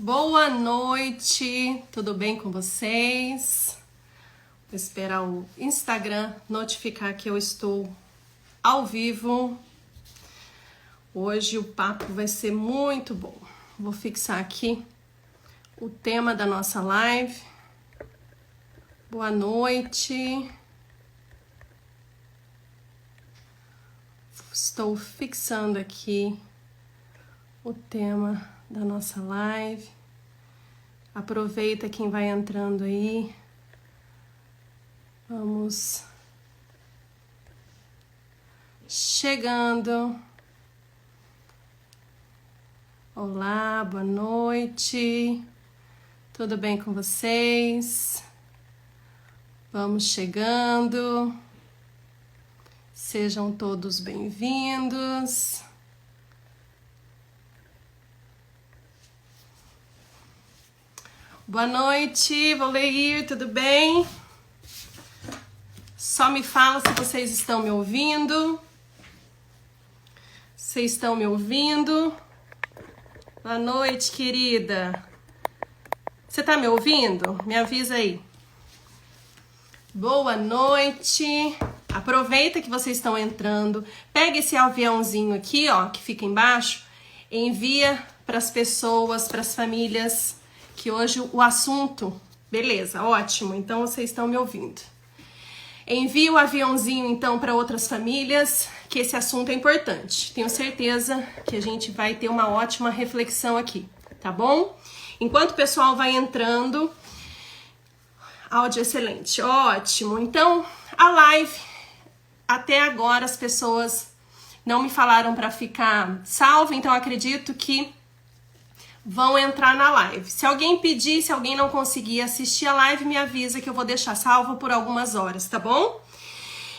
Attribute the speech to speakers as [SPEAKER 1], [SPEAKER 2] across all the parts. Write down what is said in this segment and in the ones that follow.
[SPEAKER 1] Boa noite, tudo bem com vocês? Vou esperar o Instagram notificar que eu estou ao vivo. Hoje o papo vai ser muito bom. Vou fixar aqui o tema da nossa live. Boa noite. Estou fixando aqui o tema da nossa live. Aproveita quem vai entrando aí. Vamos chegando. Olá, boa noite. Tudo bem com vocês? Vamos chegando. Sejam todos bem-vindos. Boa noite, Voleir, tudo bem? Só me fala se vocês estão me ouvindo. Vocês estão me ouvindo? Boa noite, querida. Você tá me ouvindo? Me avisa aí. Boa noite. Aproveita que vocês estão entrando. Pega esse aviãozinho aqui, ó, que fica embaixo. Envia para as pessoas, para as famílias, que hoje o assunto... Beleza, ótimo. Então vocês estão me ouvindo. Envie o aviãozinho, então, para outras famílias, que esse assunto é importante. Tenho certeza que a gente vai ter uma ótima reflexão aqui, tá bom? Enquanto o pessoal vai entrando, áudio excelente, ótimo. Então, a live, até agora as pessoas não me falaram para ficar salvo, então acredito que vão entrar na live. Se alguém pedir, se alguém não conseguir assistir a live, me avisa que eu vou deixar salvo por algumas horas, tá bom?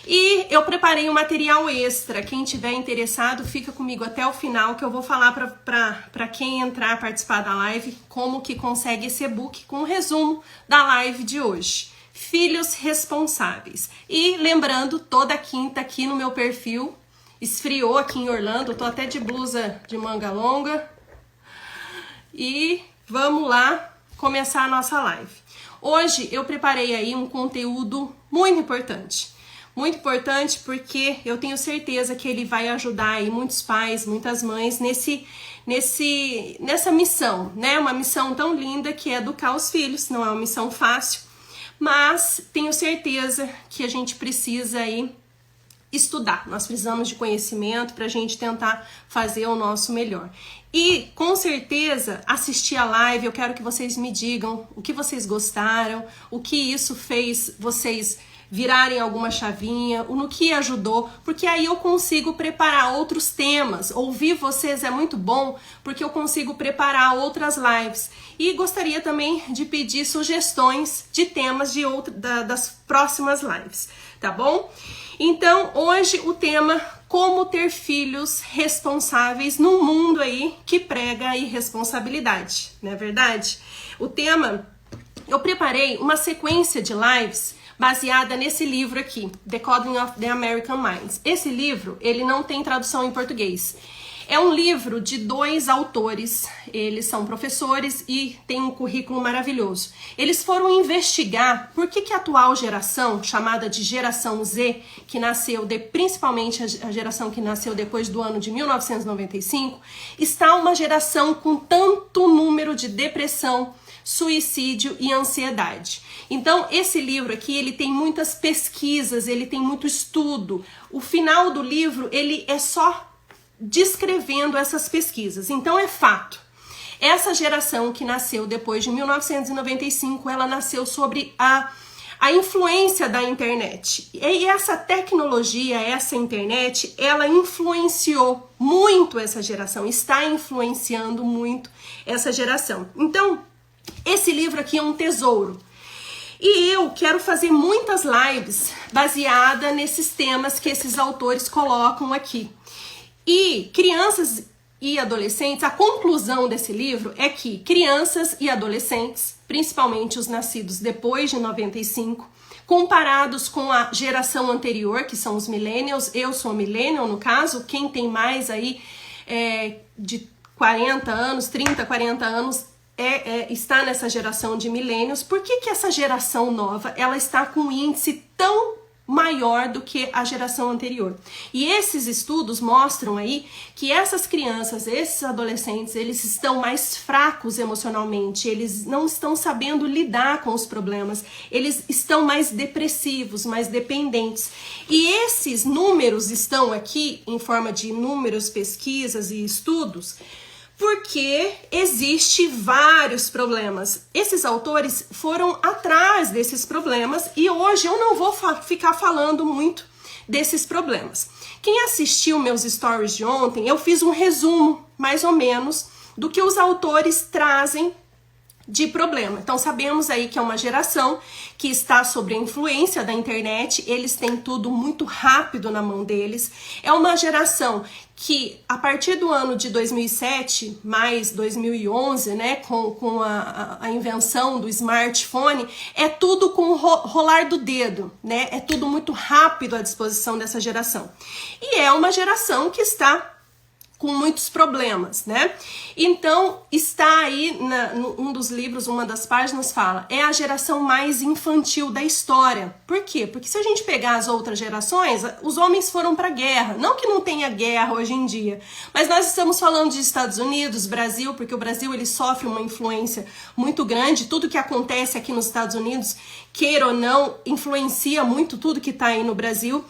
[SPEAKER 1] E eu preparei um material extra. Quem tiver interessado, fica comigo até o final, que eu vou falar para quem entrar participar da live como que consegue esse e-book com um resumo da live de hoje. Filhos responsáveis. E lembrando, toda quinta aqui no meu perfil, esfriou aqui em Orlando, eu tô até de blusa de manga longa. E vamos lá começar a nossa live. Hoje eu preparei aí um conteúdo muito importante. Muito importante porque eu tenho certeza que ele vai ajudar aí muitos pais, muitas mães nessa missão, né? Uma missão tão linda que é educar os filhos. Não é uma missão fácil, mas tenho certeza que a gente precisa aí estudar. Nós precisamos de conhecimento para a gente tentar fazer o nosso melhor. E, com certeza, assistir a live, eu quero que vocês me digam o que vocês gostaram, o que isso fez vocês virarem alguma chavinha, no que ajudou, porque aí eu consigo preparar outros temas. Ouvir vocês é muito bom, porque eu consigo preparar outras lives. E gostaria também de pedir sugestões de temas das próximas lives, tá bom? Então, hoje o tema: como ter filhos responsáveis num mundo aí que prega a irresponsabilidade, não é verdade? O tema, eu preparei uma sequência de lives baseada nesse livro aqui, Decoding of the American Minds. Esse livro, ele não tem tradução em português. É um livro de 2 autores, eles são professores e têm um currículo maravilhoso. Eles foram investigar por que a atual geração, chamada de geração Z, que nasceu, principalmente a geração que nasceu depois do ano de 1995, está uma geração com tanto número de depressão, suicídio e ansiedade. Então, esse livro aqui, ele tem muitas pesquisas, ele tem muito estudo. O final do livro, ele é só descrevendo essas pesquisas. Então é fato. Essa geração que nasceu depois de 1995, ela nasceu sobre a influência da internet. E essa tecnologia, essa internet, ela influenciou muito essa geração, está influenciando muito essa geração. Então, esse livro aqui é um tesouro. E eu quero fazer muitas lives baseadas nesses temas que esses autores colocam aqui. E crianças e adolescentes, a conclusão desse livro é que crianças e adolescentes, principalmente os nascidos depois de 95, comparados com a geração anterior, que são os millennials, eu sou millennial no caso, quem tem mais aí de 40 anos, 30, 40 anos, está nessa geração de millennials, por que que essa geração nova ela está com um índice tão maior do que a geração anterior? E esses estudos mostram aí que essas crianças, esses adolescentes, eles estão mais fracos emocionalmente, eles não estão sabendo lidar com os problemas, eles estão mais depressivos, mais dependentes. E esses números estão aqui em forma de números, pesquisas e estudos, porque existe vários problemas. Esses autores foram atrás desses problemas e hoje eu não vou ficar falando muito desses problemas. Quem assistiu meus stories de ontem, eu fiz um resumo, mais ou menos, do que os autores trazem de problema. Então sabemos aí que é uma geração que está sob a influência da internet, eles têm tudo muito rápido na mão deles. É uma geração que a partir do ano de 2007, mais 2011, né, com a invenção do smartphone, é tudo com o rolar do dedo, né? É tudo muito rápido à disposição dessa geração. E é uma geração que está com muitos problemas, né? Então, está aí, um dos livros, uma das páginas fala, é a geração mais infantil da história. Por quê? Porque se a gente pegar as outras gerações, os homens foram para a guerra. Não que não tenha guerra hoje em dia, mas nós estamos falando de Estados Unidos, Brasil, porque o Brasil ele sofre uma influência muito grande. Tudo que acontece aqui nos Estados Unidos, queira ou não, influencia muito tudo que está aí no Brasil.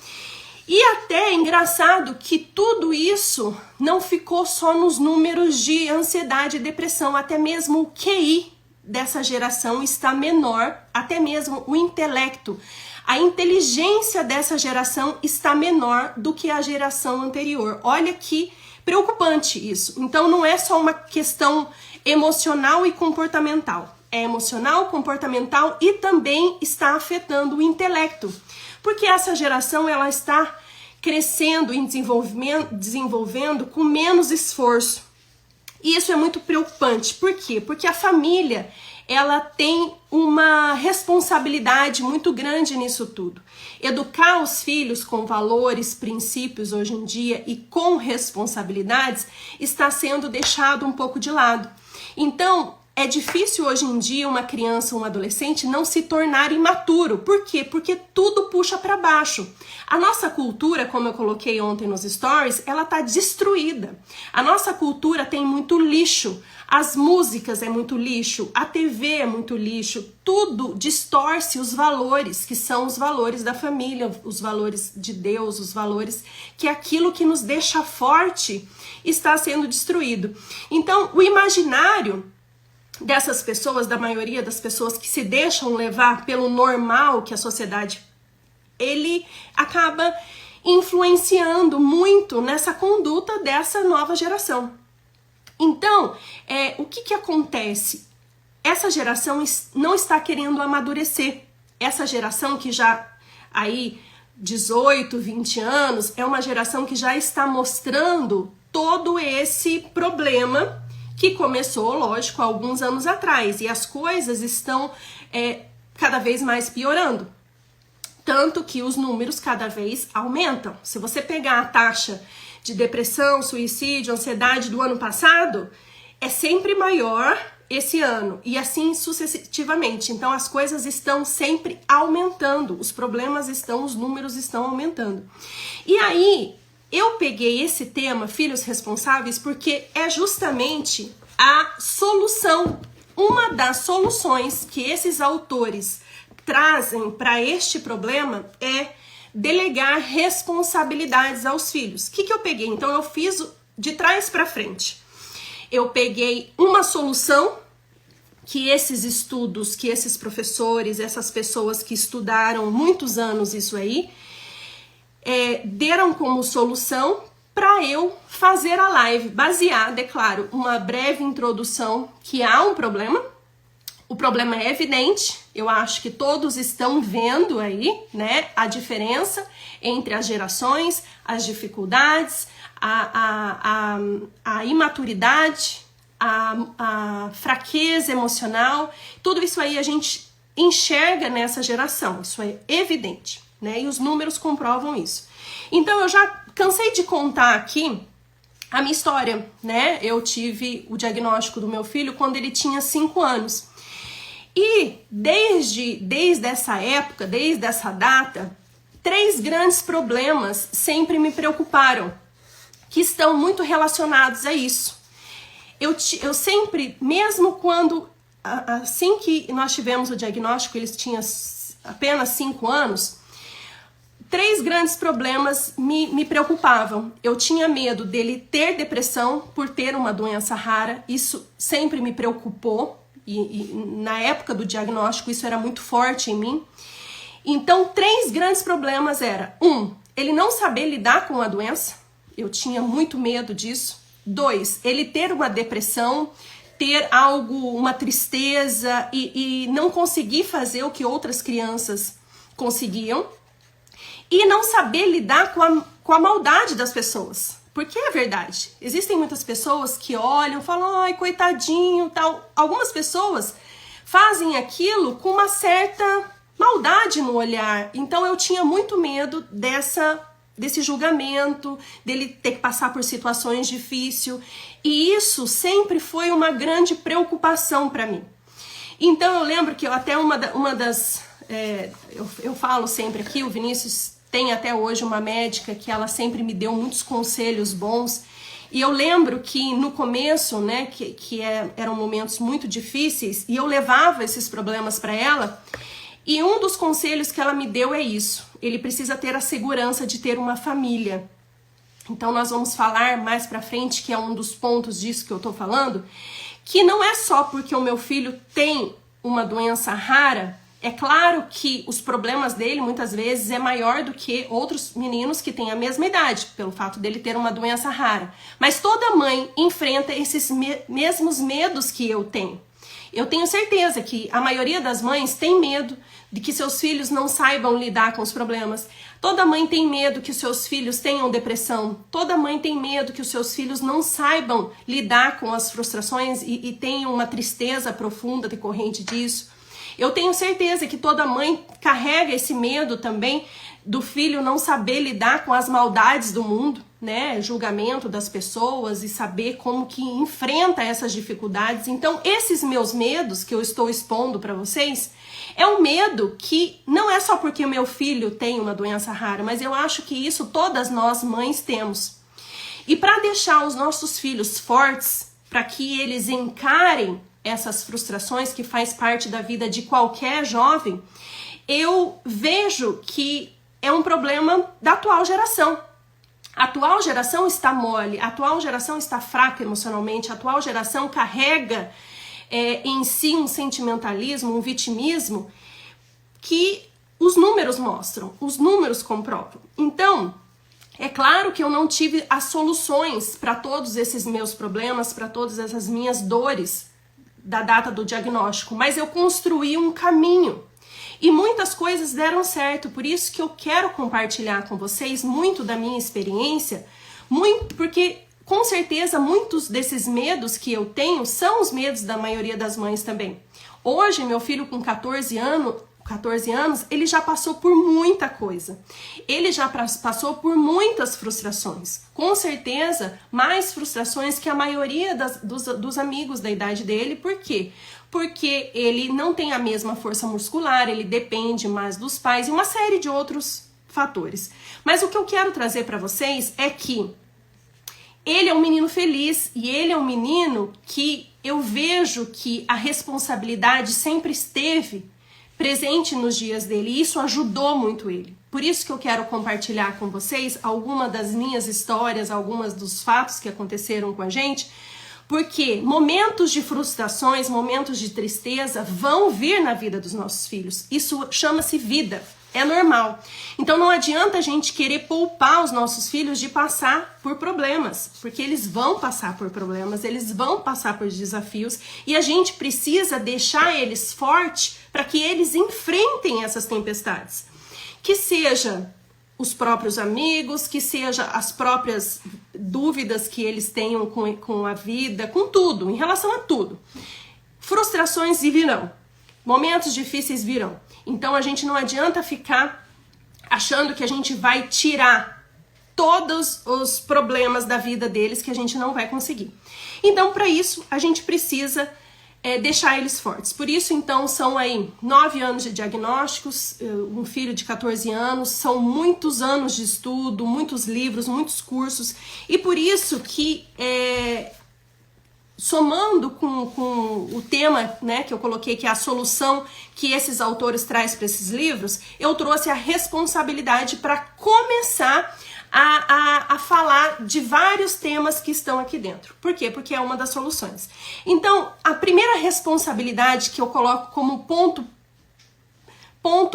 [SPEAKER 1] E até é engraçado que tudo isso não ficou só nos números de ansiedade e depressão, até mesmo o QI dessa geração está menor, até mesmo o intelecto. A inteligência dessa geração está menor do que a geração anterior. Olha que preocupante isso. Então não é só uma questão emocional e comportamental. É emocional, comportamental e também está afetando o intelecto. Porque essa geração ela está crescendo e desenvolvendo com menos esforço. E isso é muito preocupante. Por quê? Porque a família ela tem uma responsabilidade muito grande nisso tudo. Educar os filhos com valores, princípios hoje em dia e com responsabilidades está sendo deixado um pouco de lado. Então, é difícil hoje em dia uma criança ou um adolescente não se tornar imaturo. Por quê? Porque tudo puxa para baixo. A nossa cultura, como eu coloquei ontem nos stories, ela tá destruída. A nossa cultura tem muito lixo. As músicas é muito lixo, a TV é muito lixo. Tudo distorce os valores, que são os valores da família, os valores de Deus, os valores que aquilo que nos deixa forte está sendo destruído. Então, o imaginário dessas pessoas, da maioria das pessoas que se deixam levar pelo normal que a sociedade, ele acaba influenciando muito nessa conduta dessa nova geração. Então, o que acontece? Essa geração não está querendo amadurecer. Essa geração que já aí 18, 20 anos, é uma geração que já está mostrando todo esse problema que começou, lógico, há alguns anos atrás. E as coisas estão cada vez mais piorando. Tanto que os números cada vez aumentam. Se você pegar a taxa de depressão, suicídio, ansiedade do ano passado, é sempre maior esse ano. E assim sucessivamente. Então as coisas estão sempre aumentando. Os problemas estão, os números estão aumentando. E aí, eu peguei esse tema, filhos responsáveis, porque é justamente a solução, uma das soluções que esses autores trazem para este problema é delegar responsabilidades aos filhos. O que eu peguei? Então eu fiz de trás para frente. Eu peguei uma solução que esses estudos, que esses professores, essas pessoas que estudaram muitos anos isso aí, deram como solução para eu fazer a live baseada, é claro, uma breve introdução que há um problema. O problema é evidente, eu acho que todos estão vendo aí, né, a diferença entre as gerações, as dificuldades, a imaturidade, a fraqueza emocional, tudo isso aí a gente enxerga nessa geração, isso é evidente, né, e os números comprovam isso. Então eu já cansei de contar aqui a minha história, né? Eu tive o diagnóstico do meu filho quando ele tinha 5 anos. E desde essa época, desde essa data, 3 grandes problemas sempre me preocuparam, que estão muito relacionados a isso. Eu sempre, mesmo quando, assim que nós tivemos o diagnóstico, eles tinham apenas 5 anos, 3 grandes problemas me preocupavam. Eu tinha medo dele ter depressão por ter uma doença rara, isso sempre me preocupou, e na época do diagnóstico isso era muito forte em mim. Então, 3 grandes problemas era: 1, ele não saber lidar com a doença, eu tinha muito medo disso. 2, ele ter uma depressão, ter algo, uma tristeza e não conseguir fazer o que outras crianças conseguiam. E não saber lidar com a maldade das pessoas. Porque é verdade. Existem muitas pessoas que olham, falam, ai, coitadinho, tal. Algumas pessoas fazem aquilo com uma certa maldade no olhar. Então eu tinha muito medo desse julgamento, dele ter que passar por situações difíceis. E isso sempre foi uma grande preocupação para mim. Então eu lembro que até uma das... eu falo sempre aqui, o Vinícius tem até hoje uma médica que ela sempre me deu muitos conselhos bons. E eu lembro que no começo, né, eram momentos muito difíceis, e eu levava esses problemas para ela. E um dos conselhos que ela me deu é isso: ele precisa ter a segurança de ter uma família. Então nós vamos falar mais pra frente, que é um dos pontos disso que eu tô falando, que não é só porque o meu filho tem uma doença rara. É claro que os problemas dele muitas vezes é maior do que outros meninos que têm a mesma idade, pelo fato dele ter uma doença rara. Mas toda mãe enfrenta esses mesmos medos que eu tenho. Eu tenho certeza que a maioria das mães tem medo de que seus filhos não saibam lidar com os problemas. Toda mãe tem medo que os seus filhos tenham depressão. Toda mãe tem medo que os seus filhos não saibam lidar com as frustrações e tenham uma tristeza profunda decorrente disso. Eu tenho certeza que toda mãe carrega esse medo também do filho não saber lidar com as maldades do mundo, né? Julgamento das pessoas e saber como que enfrenta essas dificuldades. Então, esses meus medos que eu estou expondo para vocês é um medo que não é só porque o meu filho tem uma doença rara, mas eu acho que isso todas nós mães temos. E para deixar os nossos filhos fortes, para que eles encarem essas frustrações que faz parte da vida de qualquer jovem, eu vejo que é um problema da atual geração. A atual geração está mole, a atual geração está fraca emocionalmente, a atual geração carrega em si um sentimentalismo, um vitimismo que os números mostram, os números comprovam. Então, é claro que eu não tive as soluções para todos esses meus problemas, para todas essas minhas dores da data do diagnóstico, mas eu construí um caminho e muitas coisas deram certo. Por isso que eu quero compartilhar com vocês muito da minha experiência, porque com certeza muitos desses medos que eu tenho são os medos da maioria das mães também. Hoje, meu filho com 14 anos, ele já passou por muita coisa. Ele já passou por muitas frustrações. Com certeza, mais frustrações que a maioria dos amigos da idade dele. Por quê? Porque ele não tem a mesma força muscular, ele depende mais dos pais e uma série de outros fatores. Mas o que eu quero trazer para vocês é que ele é um menino feliz e ele é um menino que eu vejo que a responsabilidade sempre esteve presente nos dias dele, e isso ajudou muito ele. Por isso que eu quero compartilhar com vocês algumas das minhas histórias, algumas dos fatos que aconteceram com a gente, porque momentos de frustrações, momentos de tristeza vão vir na vida dos nossos filhos. Isso chama-se vida, é normal. Então não adianta a gente querer poupar os nossos filhos de passar por problemas, porque eles vão passar por problemas, eles vão passar por desafios, e a gente precisa deixar eles fortes para que eles enfrentem essas tempestades. Que seja os próprios amigos, que seja as próprias dúvidas que eles tenham com a vida, com tudo, em relação a tudo. Frustrações virão, momentos difíceis virão. Então a gente não adianta ficar achando que a gente vai tirar todos os problemas da vida deles que a gente não vai conseguir. Então, para isso, a gente precisa deixar eles fortes. Por isso, então, são aí 9 anos de diagnósticos, um filho de 14 anos, são muitos anos de estudo, muitos livros, muitos cursos, e por isso que, somando com o tema, né, que eu coloquei, que é a solução que esses autores trazem para esses livros, eu trouxe a responsabilidade para começar a falar de vários temas que estão aqui dentro. Por quê? Porque é uma das soluções. Então, a primeira responsabilidade que eu coloco como ponto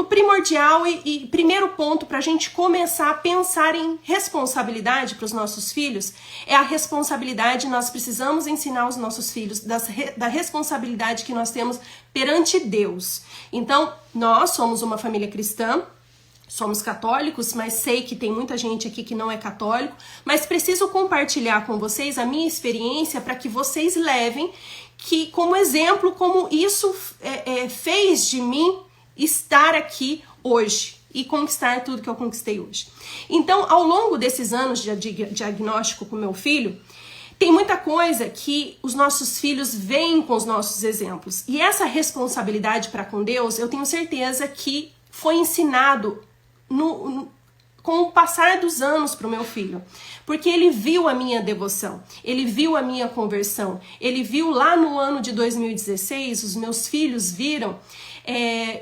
[SPEAKER 1] primordial e primeiro ponto para a gente começar a pensar em responsabilidade para os nossos filhos é a responsabilidade. Nós precisamos ensinar os nossos filhos da responsabilidade que nós temos perante Deus. Então, nós somos uma família cristã, somos católicos, mas sei que tem muita gente aqui que não é católico, mas preciso compartilhar com vocês a minha experiência para que vocês levem que, como exemplo, como isso fez de mim estar aqui hoje e conquistar tudo que eu conquistei hoje. Então, ao longo desses anos de diagnóstico com meu filho, tem muita coisa que os nossos filhos veem com os nossos exemplos. E essa responsabilidade para com Deus, eu tenho certeza que foi ensinado com o passar dos anos para o meu filho, porque ele viu a minha devoção, ele viu a minha conversão, ele viu lá no ano de 2016, os meus filhos viram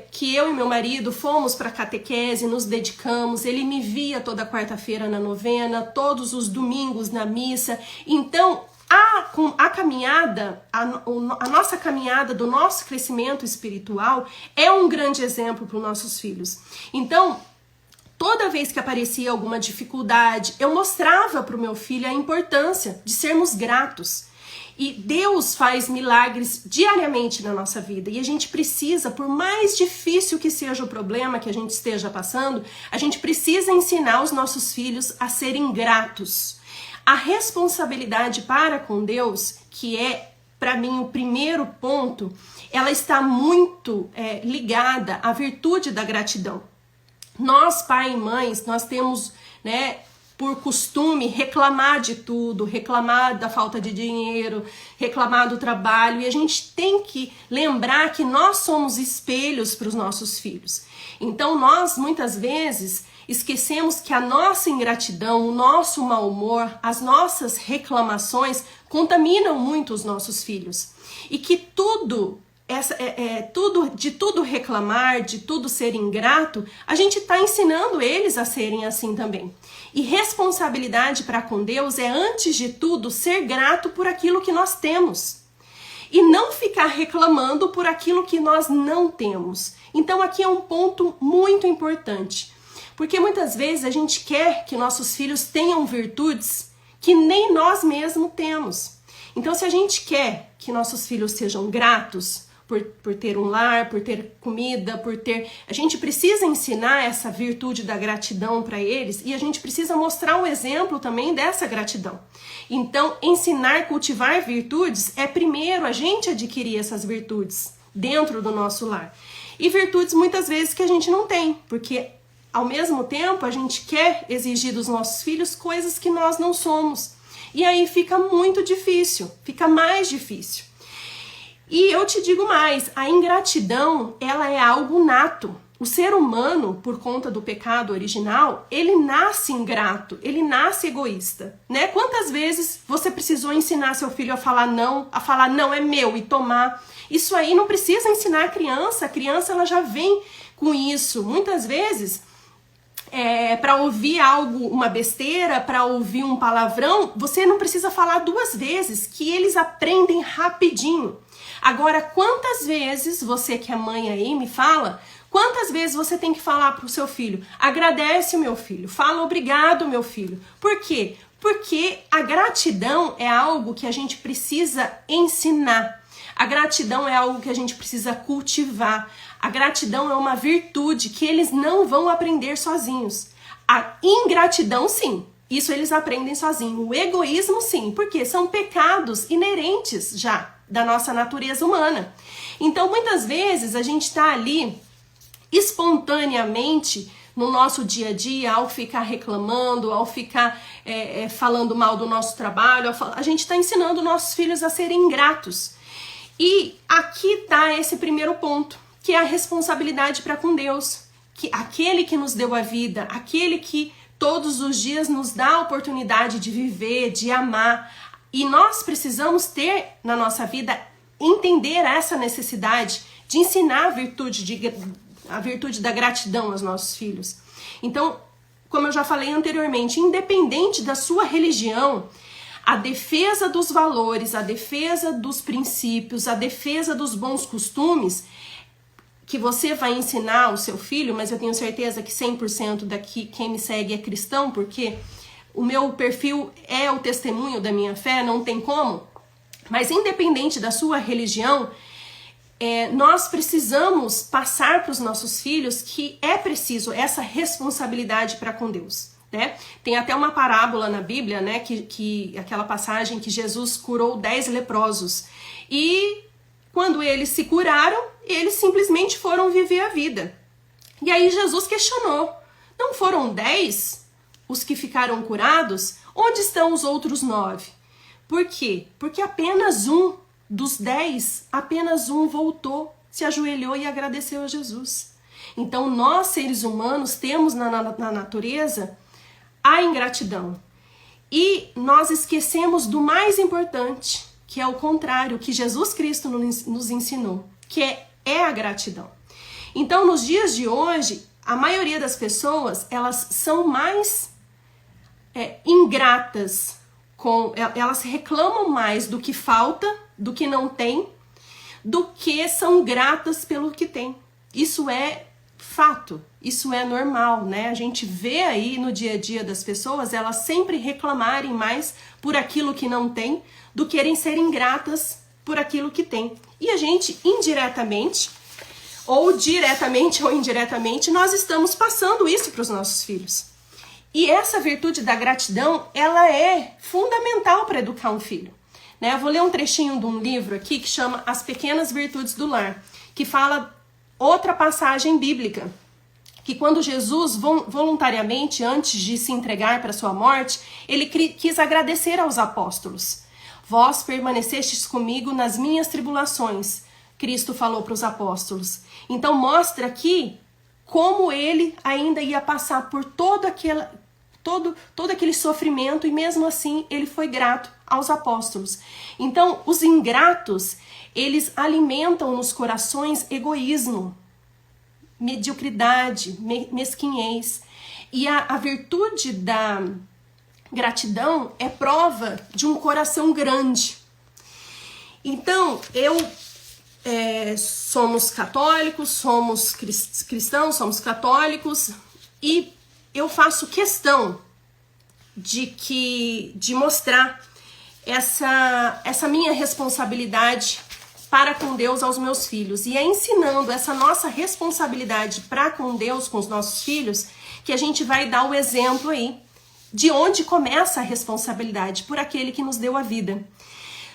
[SPEAKER 1] que eu e meu marido fomos para catequese, nos dedicamos, ele me via toda quarta-feira na novena, todos os domingos na missa. Então, a caminhada, a nossa caminhada do nosso crescimento espiritual é um grande exemplo para os nossos filhos. Então, toda vez que aparecia alguma dificuldade, eu mostrava para o meu filho a importância de sermos gratos. E Deus faz milagres diariamente na nossa vida. E a gente precisa, por mais difícil que seja o problema que a gente esteja passando, a gente precisa ensinar os nossos filhos a serem gratos. A responsabilidade para com Deus, que é, para mim, o primeiro ponto, ela está muito ligada à virtude da gratidão. Nós, pai e mães, nós temos, por costume reclamar de tudo, reclamar da falta de dinheiro, reclamar do trabalho, e a gente tem que lembrar que nós somos espelhos para os nossos filhos. Então nós muitas vezes esquecemos que a nossa ingratidão, o nosso mau humor, as nossas reclamações contaminam muito os nossos filhos, e que de tudo reclamar, de tudo ser ingrato, a gente está ensinando eles a serem assim também. E responsabilidade para com Deus é, antes de tudo, ser grato por aquilo que nós temos. E não ficar reclamando por aquilo que nós não temos. Então aqui é um ponto muito importante. Porque muitas vezes a gente quer que nossos filhos tenham virtudes que nem nós mesmos temos. Então, se a gente quer que nossos filhos sejam gratos por ter um lar, por ter comida, a gente precisa ensinar essa virtude da gratidão para eles, e a gente precisa mostrar um exemplo também dessa gratidão. Então, ensinar, cultivar virtudes é primeiro a gente adquirir essas virtudes dentro do nosso lar. E virtudes muitas vezes que a gente não tem, porque ao mesmo tempo a gente quer exigir dos nossos filhos coisas que nós não somos. E aí fica muito difícil, fica mais difícil. E eu te digo mais, a ingratidão, ela é algo nato. O ser humano, por conta do pecado original, ele nasce ingrato, ele nasce egoísta, né? Quantas vezes você precisou ensinar seu filho a falar não é meu, e tomar? Isso aí não precisa ensinar a criança ela já vem com isso. Muitas vezes, para ouvir algo, uma besteira, para ouvir um palavrão, você não precisa falar 2 vezes, que eles aprendem rapidinho. Agora, quantas vezes você que é mãe aí me fala, quantas vezes você tem que falar para o seu filho, agradece o meu filho, fala obrigado meu filho. Por quê? Porque a gratidão é algo que a gente precisa ensinar. A gratidão é algo que a gente precisa cultivar. A gratidão é uma virtude que eles não vão aprender sozinhos. A ingratidão, sim. Isso eles aprendem sozinhos. O egoísmo, sim. Porque são pecados inerentes já da nossa natureza humana. Então, muitas vezes, a gente está ali espontaneamente no nosso dia a dia, ao ficar reclamando, ao ficar falando mal do nosso trabalho, a gente está ensinando nossos filhos a serem ingratos. E aqui está esse primeiro ponto, que é a responsabilidade para com Deus. Que aquele que nos deu a vida, aquele que todos os dias nos dá a oportunidade de viver, de amar. E nós precisamos ter na nossa vida, entender essa necessidade de ensinar a virtude da gratidão aos nossos filhos. Então, como eu já falei anteriormente, independente da sua religião, a defesa dos valores, a defesa dos princípios, a defesa dos bons costumes que você vai ensinar ao seu filho, mas eu tenho certeza que 100% daqui quem me segue é cristão, porque o meu perfil é o testemunho da minha fé, não tem como. Mas independente da sua religião, nós precisamos passar para os nossos filhos que é preciso essa responsabilidade para com Deus, né? Tem até uma parábola na Bíblia, né, que aquela passagem que Jesus curou 10 leprosos. E quando eles se curaram, eles simplesmente foram viver a vida. E aí Jesus questionou: não foram 10 os que ficaram curados? Onde estão os outros 9? Por quê? Porque apenas um dos 10, apenas um voltou, se ajoelhou e agradeceu a Jesus. Então nós, seres humanos, temos na natureza a ingratidão. E nós esquecemos do mais importante, que é o contrário, que Jesus Cristo nos ensinou, que é a gratidão. Então, nos dias de hoje, a maioria das pessoas, elas são mais ingratas, elas reclamam mais do que falta, do que não tem, do que são gratas pelo que tem. Isso é fato, isso é normal, né? A gente vê aí no dia a dia das pessoas, elas sempre reclamarem mais por aquilo que não tem, do que querem ser ingratas por aquilo que tem. E a gente, indiretamente, ou diretamente ou indiretamente, nós estamos passando isso para os nossos filhos. E essa virtude da gratidão, ela é fundamental para educar um filho, né? Eu vou ler um trechinho de um livro aqui que chama As Pequenas Virtudes do Lar, que fala outra passagem bíblica, que quando Jesus voluntariamente, antes de se entregar para sua morte, ele quis agradecer aos apóstolos. Vós permanecestes comigo nas minhas tribulações, Cristo falou para os apóstolos. Então mostra aqui como ele ainda ia passar por todo aquele sofrimento, e mesmo assim ele foi grato aos apóstolos. Então os ingratos, eles alimentam nos corações egoísmo, mediocridade, mesquinhez. E a virtude da gratidão é prova de um coração grande. Então, somos católicos, somos cristãos, somos católicos, e eu faço questão de mostrar essa minha responsabilidade para com Deus aos meus filhos. E é ensinando essa nossa responsabilidade para com Deus, com os nossos filhos, que a gente vai dar o exemplo aí de onde começa a responsabilidade, por aquele que nos deu a vida.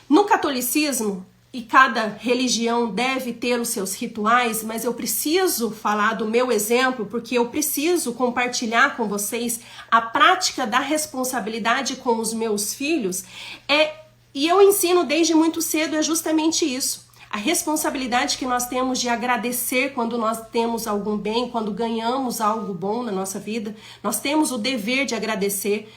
[SPEAKER 1] No catolicismo, e cada religião deve ter os seus rituais, mas eu preciso falar do meu exemplo, porque eu preciso compartilhar com vocês a prática da responsabilidade com os meus filhos, e eu ensino desde muito cedo, é justamente isso. A responsabilidade que nós temos de agradecer quando nós temos algum bem, quando ganhamos algo bom na nossa vida, nós temos o dever de agradecer.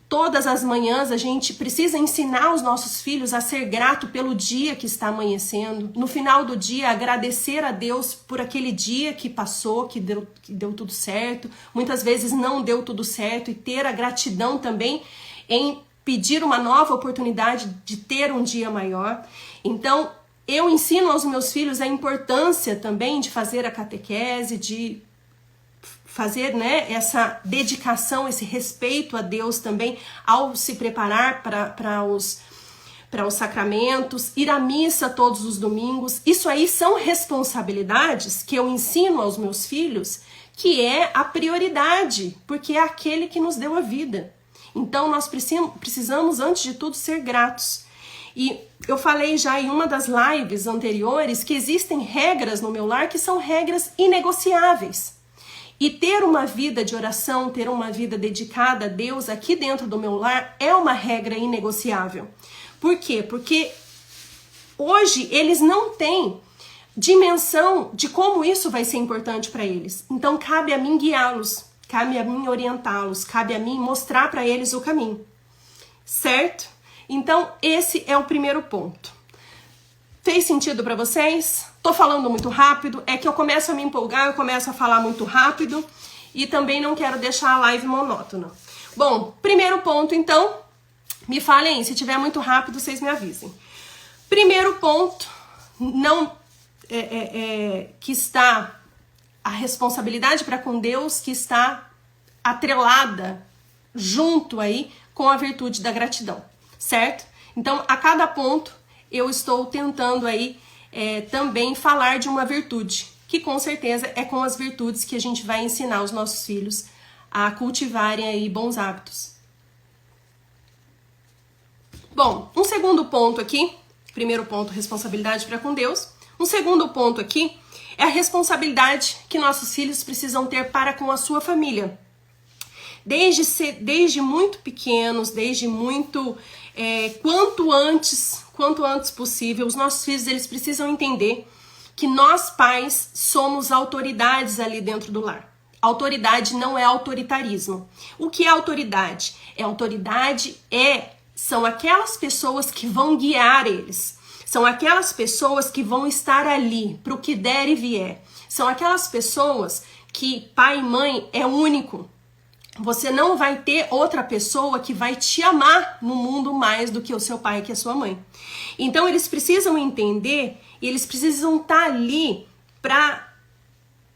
[SPEAKER 1] Todas as manhãs a gente precisa ensinar os nossos filhos a ser grato pelo dia que está amanhecendo. No final do dia, agradecer a Deus por aquele dia que passou, que deu tudo certo. Muitas vezes não deu tudo certo, e ter a gratidão também em pedir uma nova oportunidade de ter um dia maior. Então, eu ensino aos meus filhos a importância também de fazer a catequese, de fazer, né, essa dedicação, esse respeito a Deus também ao se preparar para os sacramentos, ir à missa todos os domingos. Isso aí são responsabilidades que eu ensino aos meus filhos, que é a prioridade, porque é aquele que nos deu a vida. Então nós precisamos, antes de tudo, ser gratos. E eu falei já em uma das lives anteriores que existem regras no meu lar que são regras inegociáveis. E ter uma vida de oração, ter uma vida dedicada a Deus aqui dentro do meu lar é uma regra inegociável. Por quê? Porque hoje eles não têm dimensão de como isso vai ser importante para eles. Então cabe a mim guiá-los, cabe a mim orientá-los, cabe a mim mostrar para eles o caminho. Certo? Então esse é o primeiro ponto. Fez sentido para vocês? Tô falando muito rápido, é que eu começo a me empolgar, eu começo a falar muito rápido e também não quero deixar a live monótona. Bom, primeiro ponto então, me falem aí, se tiver muito rápido vocês me avisem. Primeiro ponto, não que está a responsabilidade para com Deus, que está atrelada junto aí com a virtude da gratidão, certo? Então, a cada ponto eu estou tentando aí também falar de uma virtude, que com certeza é com as virtudes que a gente vai ensinar os nossos filhos a cultivarem aí bons hábitos. Bom, um segundo ponto aqui, primeiro ponto, responsabilidade para com Deus. Um segundo ponto aqui é a responsabilidade que nossos filhos precisam ter para com a sua família. Desde muito pequenos, desde muito quanto antes possível, os nossos filhos eles precisam entender que nós pais somos autoridades ali dentro do lar. Autoridade não é autoritarismo. O que é autoridade? São aquelas pessoas que vão guiar eles. São aquelas pessoas que vão estar ali para o que der e vier. São aquelas pessoas que pai e mãe é único. Você não vai ter outra pessoa que vai te amar no mundo mais do que o seu pai e que a sua mãe. Então eles precisam entender e eles precisam estar ali para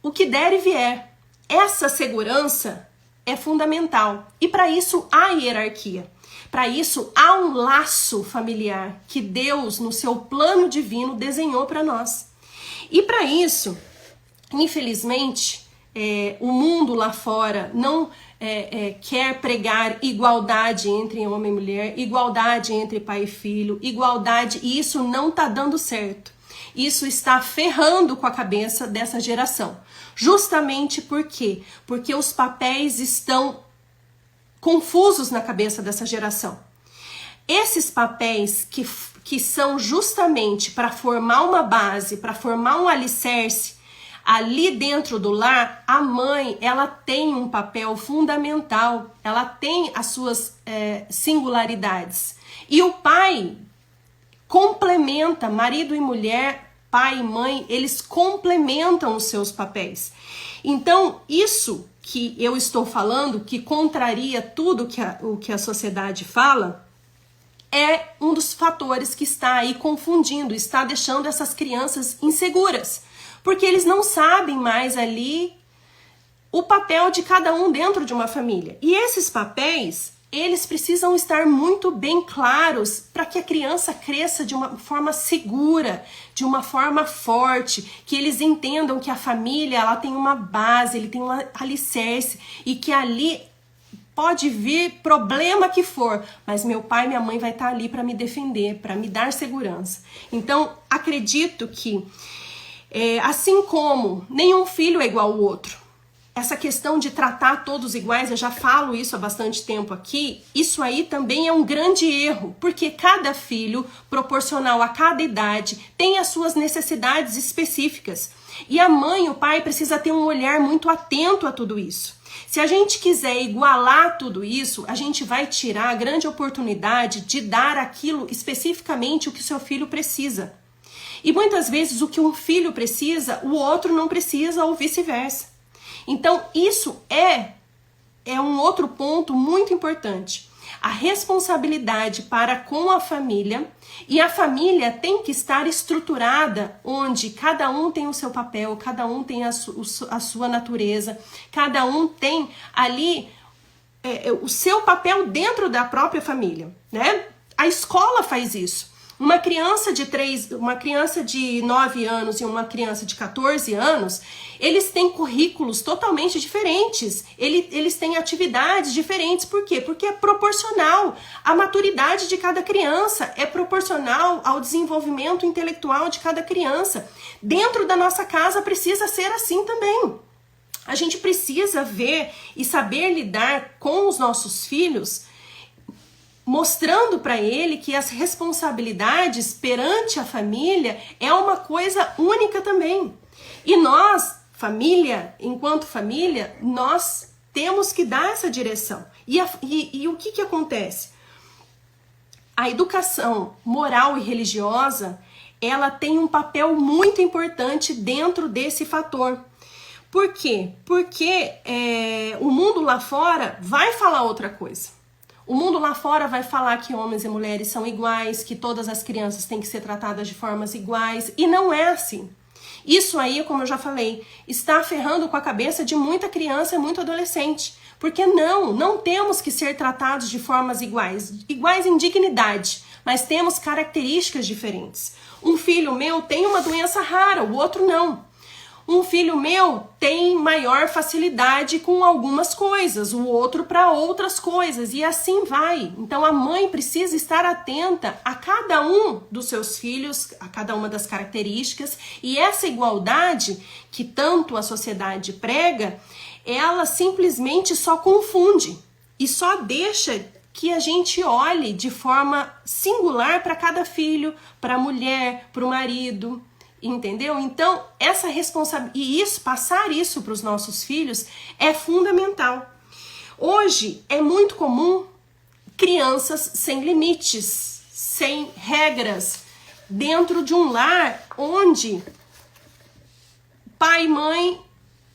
[SPEAKER 1] o que der e vier. Essa segurança é fundamental. E para isso há hierarquia. Para isso, há um laço familiar que Deus, no seu plano divino, desenhou para nós. E para isso, infelizmente, o mundo lá fora não quer pregar igualdade entre homem e mulher, igualdade entre pai e filho, igualdade, e isso não está dando certo. Isso está ferrando com a cabeça dessa geração. Justamente por quê? Porque os papéis estão confusos na cabeça dessa geração. Esses papéis que são justamente para formar uma base, para formar um alicerce, ali dentro do lar, a mãe, ela tem um papel fundamental, ela tem as suas singularidades. E o pai complementa, marido e mulher, pai e mãe, eles complementam os seus papéis. Então, isso que eu estou falando, que contraria tudo o que a sociedade fala, é um dos fatores que está aí confundindo, está deixando essas crianças inseguras, porque eles não sabem mais ali o papel de cada um dentro de uma família. E esses papéis, eles precisam estar muito bem claros para que a criança cresça de uma forma segura, de uma forma forte, que eles entendam que a família ela tem uma base, ele tem um alicerce e que ali pode vir problema que for, mas meu pai e minha mãe vai estar ali para me defender, para me dar segurança. Então, acredito que assim como nenhum filho é igual ao outro, essa questão de tratar todos iguais, eu já falo isso há bastante tempo aqui, isso aí também é um grande erro, porque cada filho, proporcional a cada idade, tem as suas necessidades específicas. E a mãe e o pai precisam ter um olhar muito atento a tudo isso. Se a gente quiser igualar tudo isso, a gente vai tirar a grande oportunidade de dar aquilo especificamente o que o seu filho precisa. E muitas vezes o que um filho precisa, o outro não precisa ou vice-versa. Então, isso é um outro ponto muito importante. A responsabilidade para com a família, e a família tem que estar estruturada onde cada um tem o seu papel, cada um tem a sua natureza, cada um tem ali o seu papel dentro da própria família, né? A escola faz isso. Uma criança de 9 anos e uma criança de 14 anos, eles têm currículos totalmente diferentes, eles têm atividades diferentes. Por quê? Porque é proporcional à maturidade de cada criança, é proporcional ao desenvolvimento intelectual de cada criança. Dentro da nossa casa precisa ser assim também. A gente precisa ver e saber lidar com os nossos filhos, mostrando para ele que as responsabilidades perante a família é uma coisa única também. E nós, família, enquanto família, nós temos que dar essa direção. E o que acontece? A educação moral e religiosa, ela tem um papel muito importante dentro desse fator. Por quê? Porque o mundo lá fora vai falar outra coisa. O mundo lá fora vai falar que homens e mulheres são iguais, que todas as crianças têm que ser tratadas de formas iguais, e não é assim. Isso aí, como eu já falei, está ferrando com a cabeça de muita criança e muito adolescente. Porque não temos que ser tratados de formas iguais em dignidade, mas temos características diferentes. Um filho meu tem uma doença rara, o outro não. Um filho meu tem maior facilidade com algumas coisas, o outro para outras coisas, e assim vai. Então a mãe precisa estar atenta a cada um dos seus filhos, a cada uma das características, e essa igualdade que tanto a sociedade prega, ela simplesmente só confunde e só deixa que a gente olhe de forma singular para cada filho, para a mulher, para o marido. Entendeu? Então, essa responsabilidade e isso, passar isso para os nossos filhos é fundamental. Hoje é muito comum crianças sem limites, sem regras, dentro de um lar onde pai, mãe,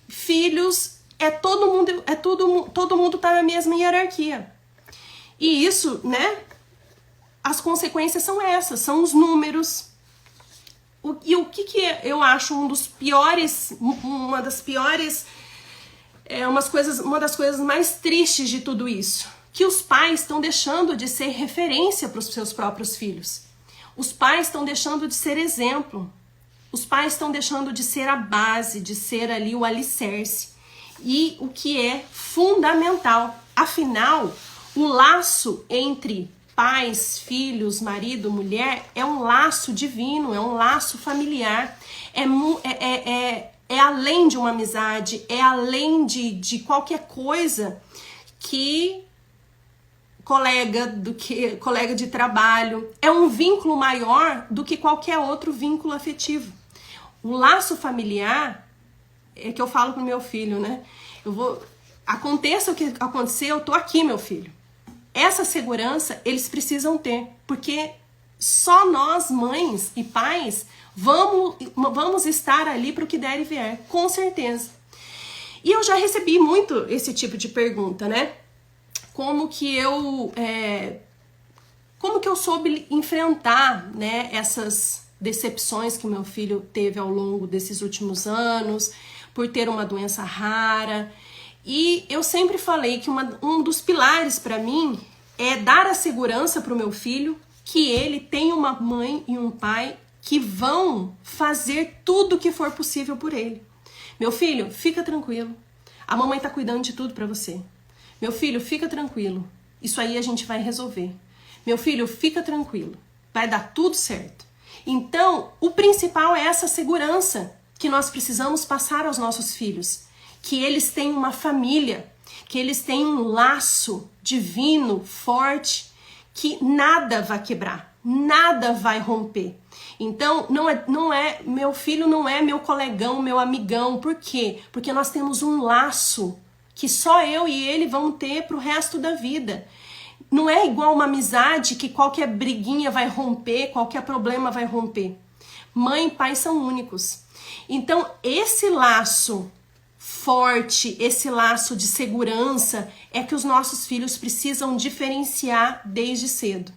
[SPEAKER 1] filhos, todo mundo tá na mesma hierarquia. E isso, né? As consequências são essas, são os números. E o que eu acho uma das coisas mais tristes de tudo isso? Que os pais estão deixando de ser referência para os seus próprios filhos. Os pais estão deixando de ser exemplo. Os pais estão deixando de ser a base, de ser ali o alicerce. E o que é fundamental. Afinal, o laço entre pais, filhos, marido, mulher, é um laço divino, é um laço familiar, é além de uma amizade, é além de qualquer coisa que colega de trabalho, é um vínculo maior do que qualquer outro vínculo afetivo. O laço familiar, é que eu falo pro meu filho, né? Aconteça o que acontecer, eu tô aqui, meu filho. Essa segurança eles precisam ter, porque só nós, mães e pais, vamos estar ali para o que der e vier, com certeza. E eu já recebi muito esse tipo de pergunta, né? Como que eu soube enfrentar, né, essas decepções que meu filho teve ao longo desses últimos anos, por ter uma doença rara. E eu sempre falei que um dos pilares para mim é dar a segurança para o meu filho que ele tem uma mãe e um pai que vão fazer tudo o que for possível por ele. Meu filho, fica tranquilo. A mamãe tá cuidando de tudo para você. Meu filho, fica tranquilo. Isso aí a gente vai resolver. Meu filho, fica tranquilo. Vai dar tudo certo. Então, o principal é essa segurança que nós precisamos passar aos nossos filhos. Que eles têm uma família, que eles têm um laço divino, forte, que nada vai quebrar, nada vai romper. Então, meu filho não é meu colegão, meu amigão. Por quê? Porque nós temos um laço que só eu e ele vão ter pro resto da vida. Não é igual uma amizade que qualquer briguinha vai romper, qualquer problema vai romper. Mãe e pai são únicos. Então, esse laço forte, esse laço de segurança é que os nossos filhos precisam diferenciar desde cedo.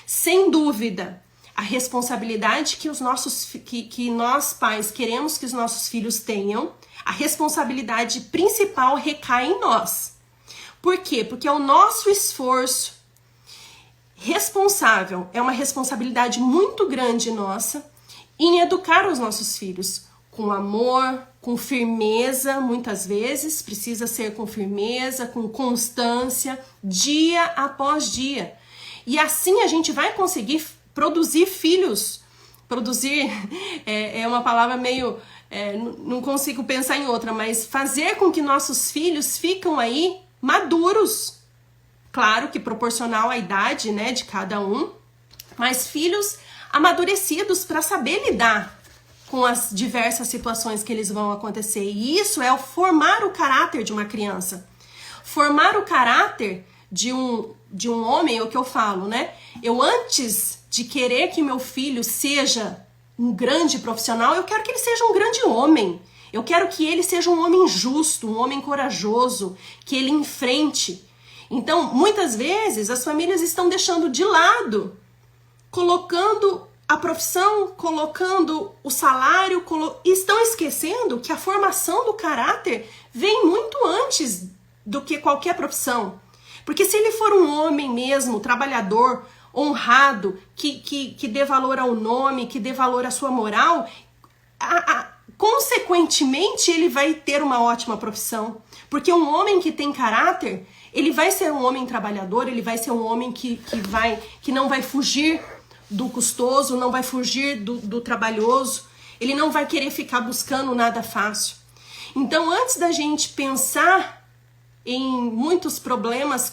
[SPEAKER 1] Sem dúvida, a responsabilidade que nós pais queremos que os nossos filhos tenham, a responsabilidade principal recai em nós. Por quê? Porque é o nosso esforço responsável, é uma responsabilidade muito grande nossa em educar os nossos filhos com amor, com firmeza, muitas vezes, precisa ser com firmeza, com constância, dia após dia. E assim a gente vai conseguir produzir filhos. Produzir é uma palavra meio não consigo pensar em outra, mas fazer com que nossos filhos ficam aí maduros. Claro que proporcional à idade, né, de cada um, mas filhos amadurecidos para saber lidar com as diversas situações que eles vão acontecer. E isso é o formar o caráter de uma criança. Formar o caráter de um homem, é o que eu falo, né? Eu, antes de querer que meu filho seja um grande profissional, eu quero que ele seja um grande homem. Eu quero que ele seja um homem justo, um homem corajoso, que ele enfrente. Então, muitas vezes, as famílias estão deixando de lado, colocando a profissão, colocando o salário, e estão esquecendo que a formação do caráter vem muito antes do que qualquer profissão. Porque se ele for um homem mesmo, trabalhador, honrado, que dê valor ao nome, que dê valor à sua moral, consequentemente ele vai ter uma ótima profissão. Porque um homem que tem caráter, ele vai ser um homem trabalhador, ele vai ser um homem que não vai fugir do custoso, não vai fugir do trabalhoso, ele não vai querer ficar buscando nada fácil. Então, antes da gente pensar em muitos problemas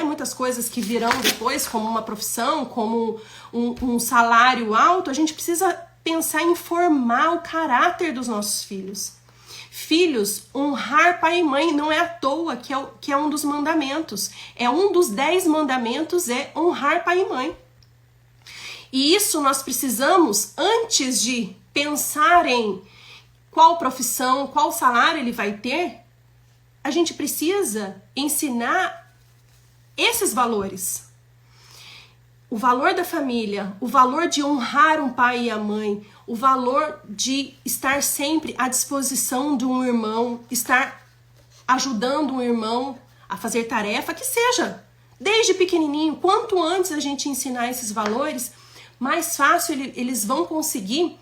[SPEAKER 1] muitas coisas que virão depois, como uma profissão, como um salário alto, a gente precisa pensar em formar o caráter dos nossos filhos. Filhos, honrar pai e mãe não é à toa que é um dos mandamentos. É um dos 10 mandamentos, é honrar pai e mãe. E isso nós precisamos, antes de pensar em qual profissão, qual salário ele vai ter, a gente precisa ensinar esses valores. O valor da família, o valor de honrar um pai e a mãe, o valor de estar sempre à disposição de um irmão, estar ajudando um irmão a fazer tarefa, que seja, desde pequenininho. Quanto antes a gente ensinar esses valores, mais fácil eles vão conseguir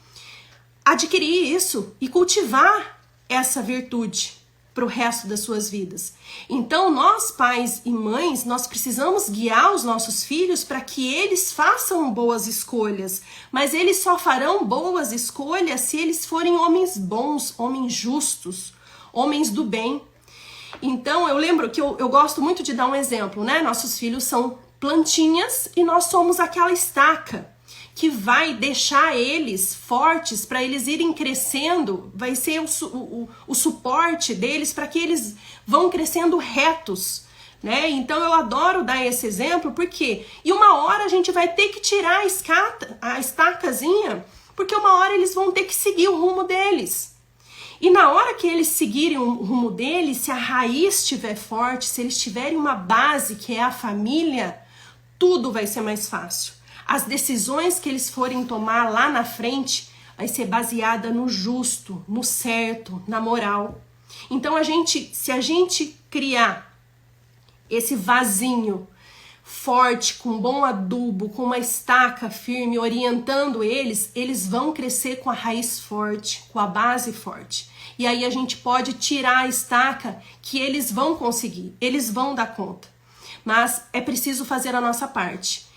[SPEAKER 1] adquirir isso e cultivar essa virtude para o resto das suas vidas. Então, nós, pais e mães, nós precisamos guiar os nossos filhos para que eles façam boas escolhas, mas eles só farão boas escolhas se eles forem homens bons, homens justos, homens do bem. Então, eu lembro que eu gosto muito de dar um exemplo, né? Nossos filhos são plantinhas e nós somos aquela estaca que vai deixar eles fortes para eles irem crescendo, vai ser o suporte deles para que eles vão crescendo retos, né? Então eu adoro dar esse exemplo, porque uma hora a gente vai ter que tirar a estacazinha, porque uma hora eles vão ter que seguir o rumo deles. E na hora que eles seguirem o rumo deles, se a raiz estiver forte, se eles tiverem uma base que é a família, tudo vai ser mais fácil. As decisões que eles forem tomar lá na frente vai ser baseada no justo, no certo, na moral. Então, se a gente criar esse vasinho forte, com bom adubo, com uma estaca firme, orientando eles vão crescer com a raiz forte, com a base forte. E aí a gente pode tirar a estaca que eles vão conseguir, eles vão dar conta. Mas é preciso fazer a nossa parte.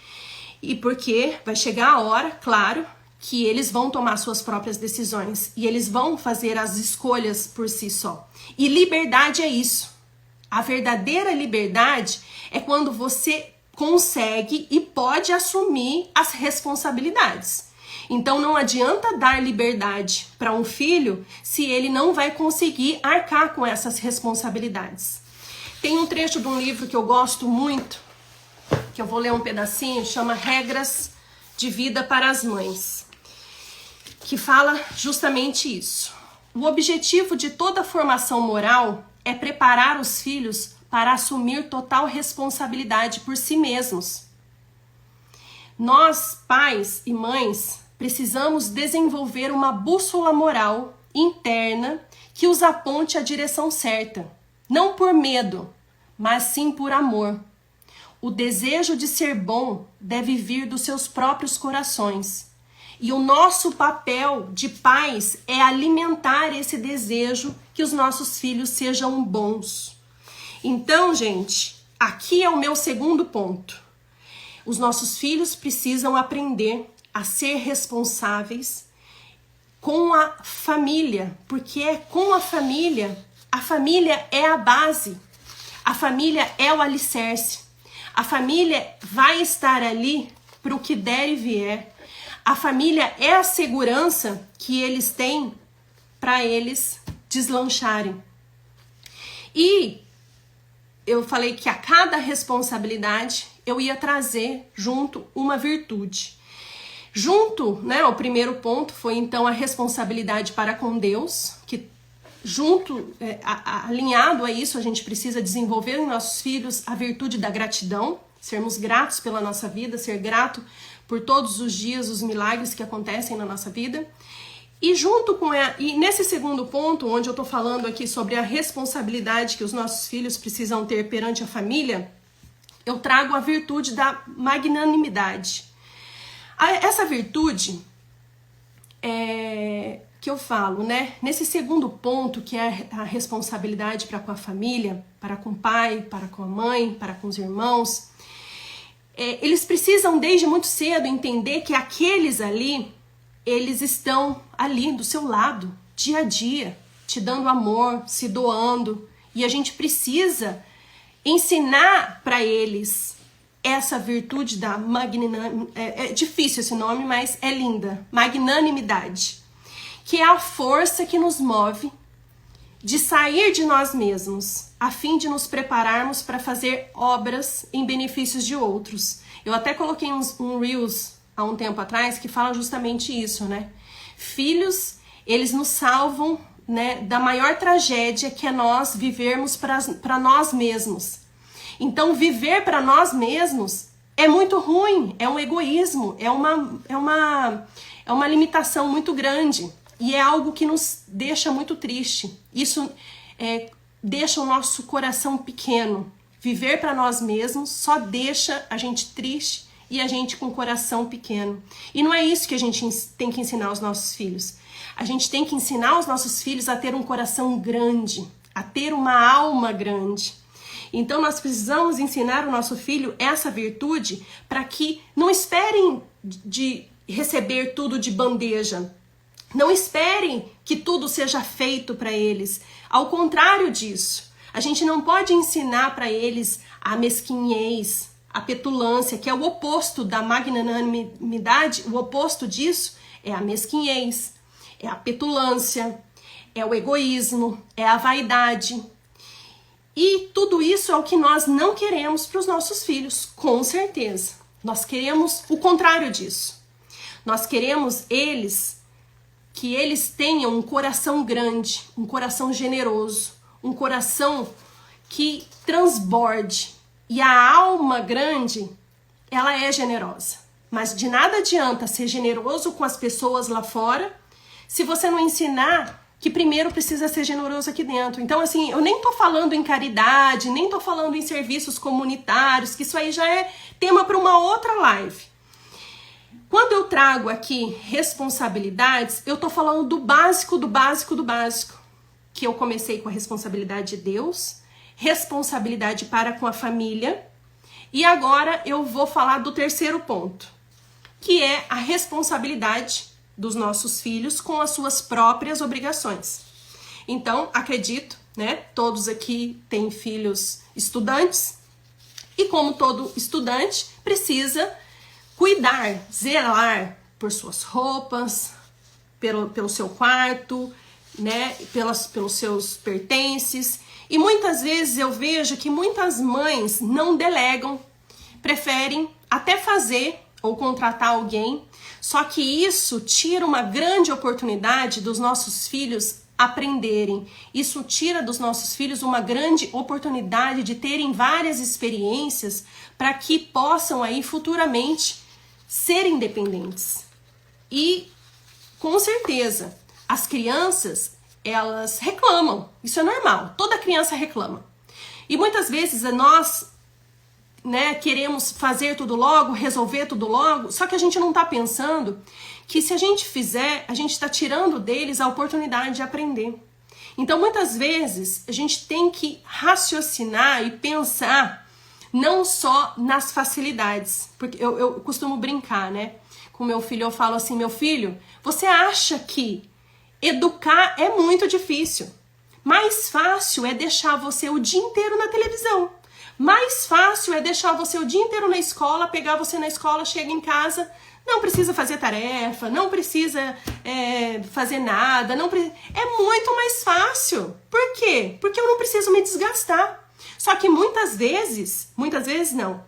[SPEAKER 1] E porque vai chegar a hora, claro, que eles vão tomar suas próprias decisões e eles vão fazer as escolhas por si só. E liberdade é isso. A verdadeira liberdade é quando você consegue e pode assumir as responsabilidades. Então não adianta dar liberdade para um filho se ele não vai conseguir arcar com essas responsabilidades. Tem um trecho de um livro que eu gosto muito, que eu vou ler um pedacinho, chama Regras de Vida para as Mães, que fala justamente isso. O objetivo de toda formação moral é preparar os filhos para assumir total responsabilidade por si mesmos. Nós, pais e mães, precisamos desenvolver uma bússola moral interna que os aponte à direção certa, não por medo, mas sim por amor. O desejo de ser bom deve vir dos seus próprios corações. E o nosso papel de pais é alimentar esse desejo que os nossos filhos sejam bons. Então, gente, aqui é o meu segundo ponto. Os nossos filhos precisam aprender a ser responsáveis, com a família, porque é com a família é a base, a família é o alicerce, a família vai estar ali para o que der e vier, a família é a segurança que eles têm para eles deslancharem. E eu falei que a cada responsabilidade eu ia trazer junto uma virtude. Junto, né, o primeiro ponto foi então a responsabilidade para com Deus, que junto, alinhado a isso, a gente precisa desenvolver em nossos filhos a virtude da gratidão, sermos gratos pela nossa vida, ser grato por todos os dias, os milagres que acontecem na nossa vida. E junto com e nesse segundo ponto, onde eu tô falando aqui sobre a responsabilidade que os nossos filhos precisam ter perante a família, eu trago a virtude da magnanimidade. Essa virtude que eu falo, né? Nesse segundo ponto, que é a responsabilidade para com a família, para com o pai, para com a mãe, para com os irmãos, eles precisam desde muito cedo entender que aqueles ali, eles estão ali do seu lado, dia a dia, te dando amor, se doando. E a gente precisa ensinar para eles essa virtude da magnanimidade. É difícil esse nome, mas é linda. Magnanimidade. Que é a força que nos move de sair de nós mesmos, a fim de nos prepararmos para fazer obras em benefícios de outros. Eu até coloquei um Reels há um tempo atrás, que fala justamente isso, né? Filhos, eles nos salvam, né, da maior tragédia, que é nós vivermos para nós mesmos. Então, viver para nós mesmos é muito ruim, é um egoísmo, é uma limitação muito grande e é algo que nos deixa muito triste. Isso deixa o nosso coração pequeno. Viver para nós mesmos só deixa a gente triste e a gente com o coração pequeno. E não é isso que a gente tem que ensinar aos nossos filhos. A gente tem que ensinar os nossos filhos a ter um coração grande, a ter uma alma grande. Então nós precisamos ensinar o nosso filho essa virtude para que não esperem de receber tudo de bandeja. Não esperem que tudo seja feito para eles. Ao contrário disso, a gente não pode ensinar para eles a mesquinhez, a petulância, que é o oposto da magnanimidade. O oposto disso é a mesquinhez, é a petulância, é o egoísmo, é a vaidade. E tudo isso é o que nós não queremos para os nossos filhos, com certeza. Nós queremos o contrário disso. Nós queremos que eles tenham um coração grande, um coração generoso, um coração que transborde. E a alma grande, ela é generosa. Mas de nada adianta ser generoso com as pessoas lá fora, se você não ensinar que primeiro precisa ser generoso aqui dentro. Então, assim, eu nem tô falando em caridade, nem tô falando em serviços comunitários, que isso aí já é tema para uma outra live. Quando eu trago aqui responsabilidades, eu tô falando do básico, do básico, do básico. Que eu comecei com a responsabilidade de Deus, responsabilidade para com a família, e agora eu vou falar do terceiro ponto, que é a responsabilidade dos nossos filhos com as suas próprias obrigações. Então, acredito, né, todos aqui têm filhos estudantes, e como todo estudante, precisa cuidar, zelar por suas roupas, pelo seu quarto, né, pelos seus pertences. E muitas vezes eu vejo que muitas mães não delegam, preferem até fazer ou contratar alguém, só que isso tira uma grande oportunidade dos nossos filhos aprenderem. Isso tira dos nossos filhos uma grande oportunidade de terem várias experiências para que possam aí futuramente ser independentes. E com certeza, as crianças, elas reclamam. Isso é normal. Toda criança reclama. E muitas vezes nós, né, queremos fazer tudo logo, resolver tudo logo, só que a gente não está pensando que se a gente fizer, a gente está tirando deles a oportunidade de aprender. Então, muitas vezes, a gente tem que raciocinar e pensar não só nas facilidades. Porque eu costumo brincar, né? com meu filho, eu falo assim, meu filho, você acha que educar é muito difícil? Mais fácil é deixar você o dia inteiro na televisão. Mais fácil é deixar você o dia inteiro na escola, pegar você na escola, chega em casa, não precisa fazer tarefa, não precisa fazer nada, é muito mais fácil. Por quê? Porque eu não preciso me desgastar. Só que muitas vezes não,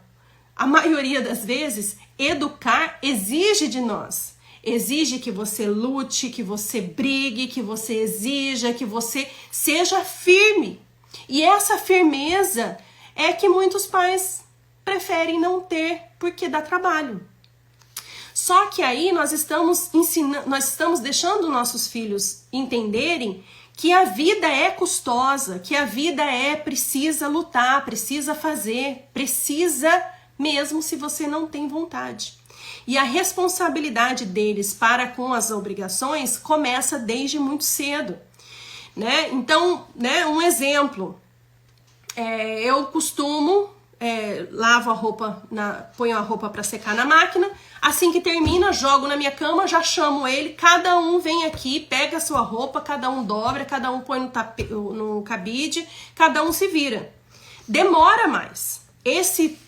[SPEAKER 1] a maioria das vezes, educar exige de nós. Exige que você lute, que você brigue, que você exija, que você seja firme. E essa firmeza é que muitos pais preferem não ter porque dá trabalho. Só que aí nós estamos deixando nossos filhos entenderem que a vida é custosa, que a vida precisa lutar, precisa fazer, precisa mesmo se você não tem vontade. E a responsabilidade deles para com as obrigações começa desde muito cedo, né? Então, né, um exemplo, eu costumo lavo a roupa, ponho a roupa para secar na máquina, assim que termina, jogo na minha cama, já chamo ele, cada um vem aqui, pega a sua roupa, cada um dobra, cada um põe no cabide, cada um se vira. Demora mais. Esse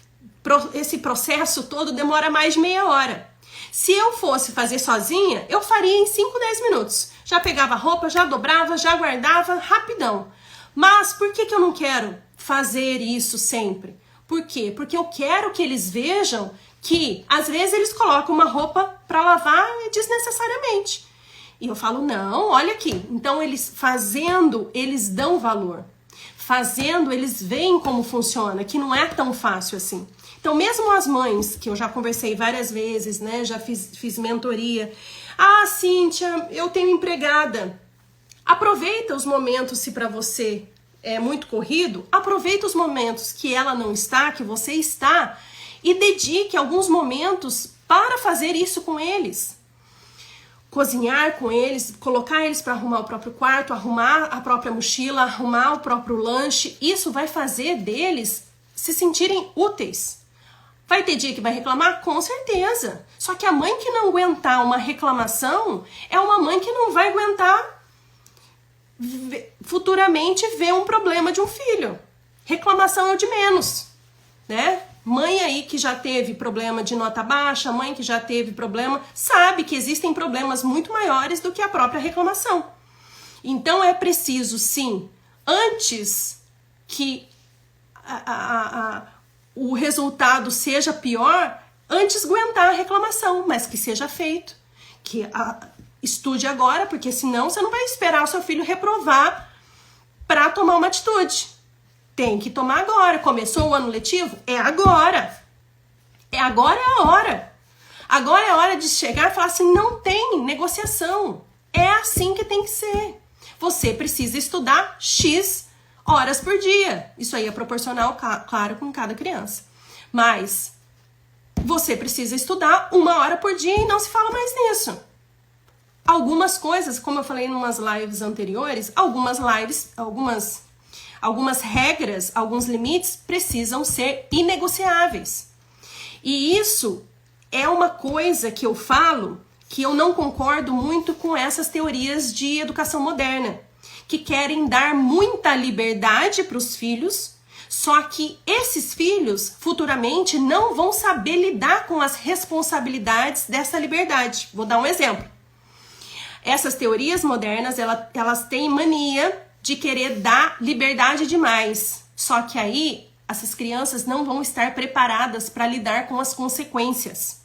[SPEAKER 1] processo todo demora mais de meia hora. Se eu fosse fazer sozinha, eu faria em 5, 10 minutos. Já pegava a roupa, já dobrava, já guardava, rapidão. Mas por que eu não quero fazer isso sempre? Por quê? Porque eu quero que eles vejam que, às vezes, eles colocam uma roupa para lavar desnecessariamente. E eu falo, não, olha aqui. Então, eles fazendo, eles dão valor. Fazendo, eles veem como funciona, que não é tão fácil assim. Então, mesmo as mães, que eu já conversei várias vezes, né, já fiz mentoria. Ah, Cíntia, eu tenho empregada. Aproveita os momentos, se para você é muito corrido, aproveita os momentos que ela não está, que você está, e dedique alguns momentos para fazer isso com eles. Cozinhar com eles, colocar eles para arrumar o próprio quarto, arrumar a própria mochila, arrumar o próprio lanche. Isso vai fazer deles se sentirem úteis. Vai ter dia que vai reclamar? Com certeza. Só que a mãe que não aguentar uma reclamação é uma mãe que não vai aguentar futuramente ver um problema de um filho. Reclamação é o de menos, né? Mãe aí que já teve problema de nota baixa, mãe que já teve problema, sabe que existem problemas muito maiores do que a própria reclamação. Então é preciso, sim, antes que o resultado seja pior, antes aguentar a reclamação, mas que seja feito. Que estude agora, porque senão você não vai esperar o seu filho reprovar para tomar uma atitude. Tem que tomar agora. Começou o ano letivo? É agora. Agora é a hora. Agora é a hora de chegar e falar assim, não tem negociação. É assim que tem que ser. Você precisa estudar X horas por dia. Isso aí é proporcional, claro, com cada criança. Mas você precisa estudar 1 hora por dia e não se fala mais nisso. Algumas coisas, como eu falei em umas lives anteriores, algumas regras, alguns limites precisam ser inegociáveis. E isso é uma coisa que eu falo que eu não concordo muito com essas teorias de educação moderna, que querem dar muita liberdade para os filhos, só que esses filhos futuramente não vão saber lidar com as responsabilidades dessa liberdade. Vou dar um exemplo. Essas teorias modernas, elas têm mania de querer dar liberdade demais. Só que aí, essas crianças não vão estar preparadas para lidar com as consequências.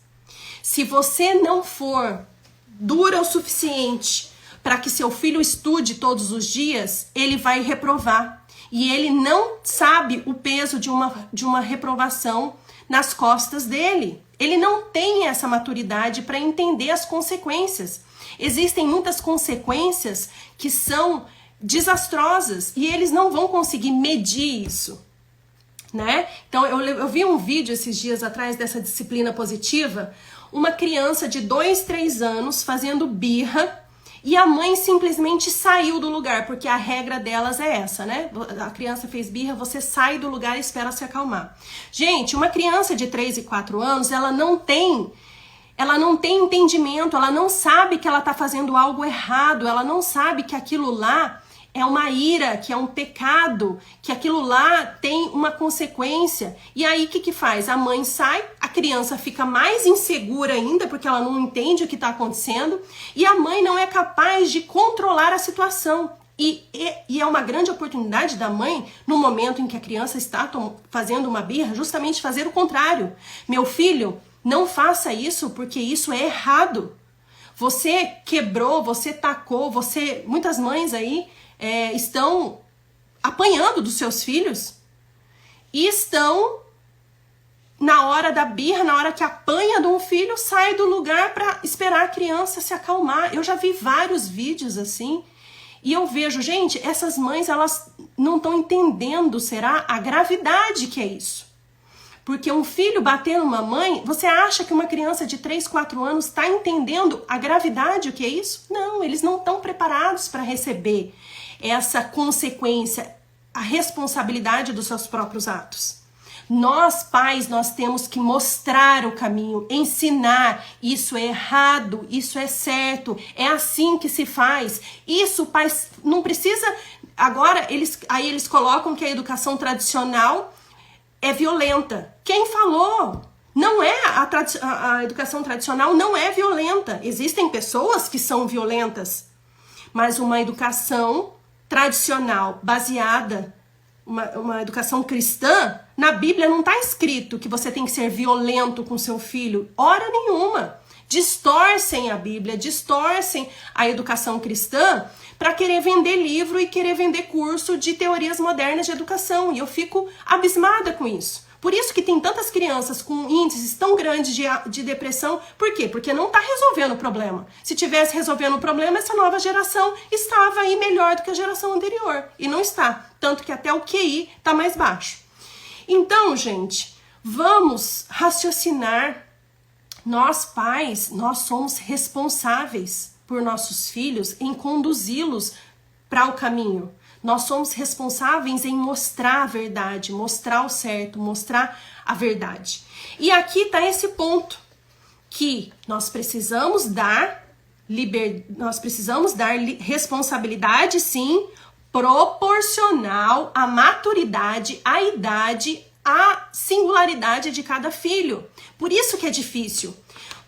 [SPEAKER 1] Se você não for dura o suficiente para que seu filho estude todos os dias, ele vai reprovar. E ele não sabe o peso de uma reprovação nas costas dele. Ele não tem essa maturidade para entender as consequências. Existem muitas consequências que são desastrosas e eles não vão conseguir medir isso, né? Então eu vi um vídeo esses dias atrás dessa disciplina positiva, uma criança de 2, 3 anos fazendo birra e a mãe simplesmente saiu do lugar, porque a regra delas é essa, né? A criança fez birra, você sai do lugar e espera se acalmar. Gente, uma criança de 3 e 4 anos, ela não tem ela não tem entendimento, ela não sabe que ela está fazendo algo errado, ela não sabe que aquilo lá é uma ira, que é um pecado, que aquilo lá tem uma consequência. E aí o que faz? A mãe sai, a criança fica mais insegura ainda, porque ela não entende o que está acontecendo, e a mãe não é capaz de controlar a situação. E é uma grande oportunidade da mãe, no momento em que a criança está fazendo uma birra, justamente fazer o contrário. Meu filho, não faça isso, porque isso é errado. Você quebrou, você tacou, muitas mães aí estão apanhando dos seus filhos e estão, na hora da birra, na hora que apanha de um filho, sai do lugar para esperar a criança se acalmar. Eu já vi vários vídeos assim e eu vejo, gente, essas mães, elas não estão entendendo, será, a gravidade que é isso. Porque um filho bater numa mãe, você acha que uma criança de 3, 4 anos está entendendo a gravidade, o que é isso? Não, eles não estão preparados para receber essa consequência, a responsabilidade dos seus próprios atos. Nós, pais, nós temos que mostrar o caminho, ensinar, isso é errado, isso é certo, é assim que se faz. Isso, pais, não precisa... Agora, eles colocam que a educação tradicional é violenta. Quem falou? Não é, a educação tradicional não é violenta. Existem pessoas que são violentas, mas uma educação tradicional, baseada, uma educação cristã, na Bíblia não está escrito que você tem que ser violento com seu filho, hora nenhuma. Distorcem a Bíblia, distorcem a educação cristã para querer vender livro e querer vender curso de teorias modernas de educação, e eu fico abismada com isso. Por isso que tem tantas crianças com índices tão grandes de depressão. Por quê? Porque não está resolvendo o problema. Se tivesse resolvendo o problema, essa nova geração estava aí melhor do que a geração anterior. E não está. Tanto que até o QI está mais baixo. Então, gente, vamos raciocinar. Nós, pais, nós somos responsáveis por nossos filhos em conduzi-los para o caminho. Nós somos responsáveis em mostrar a verdade, mostrar o certo, mostrar a verdade. E aqui está esse ponto que nós precisamos dar responsabilidade, sim, proporcional à maturidade, à idade, à singularidade de cada filho. Por isso que é difícil.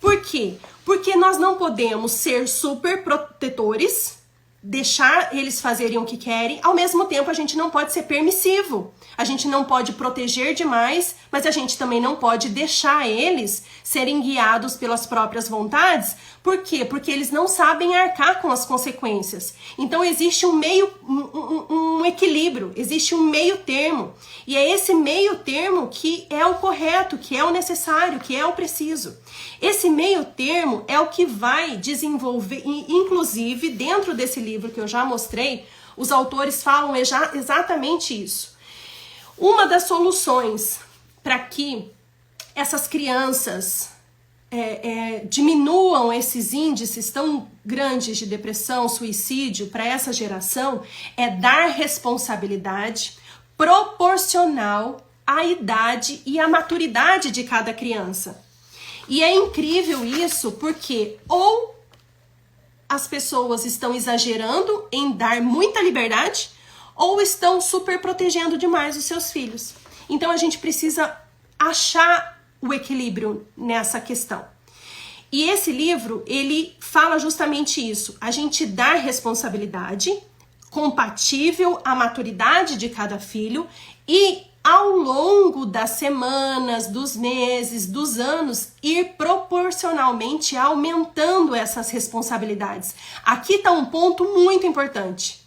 [SPEAKER 1] Por quê? Porque nós não podemos ser super protetores, deixar eles fazerem o que querem, ao mesmo tempo a gente não pode ser permissivo. A gente não pode proteger demais, mas a gente também não pode deixar eles serem guiados pelas próprias vontades. Por quê? Porque eles não sabem arcar com as consequências. Então existe um equilíbrio, existe um meio termo. E é esse meio termo que é o correto, que é o necessário, que é o preciso. Esse meio termo é o que vai desenvolver, inclusive dentro desse livro que eu já mostrei, os autores falam exatamente isso. Uma das soluções para que essas crianças diminuam esses índices tão grandes de depressão, suicídio para essa geração é dar responsabilidade proporcional à idade e à maturidade de cada criança. E é incrível isso porque ou as pessoas estão exagerando em dar muita liberdade ou estão super protegendo demais os seus filhos. Então a gente precisa achar o equilíbrio nessa questão. E esse livro, ele fala justamente isso. A gente dar responsabilidade compatível à maturidade de cada filho e ao longo das semanas, dos meses, dos anos, ir proporcionalmente aumentando essas responsabilidades. Aqui está um ponto muito importante.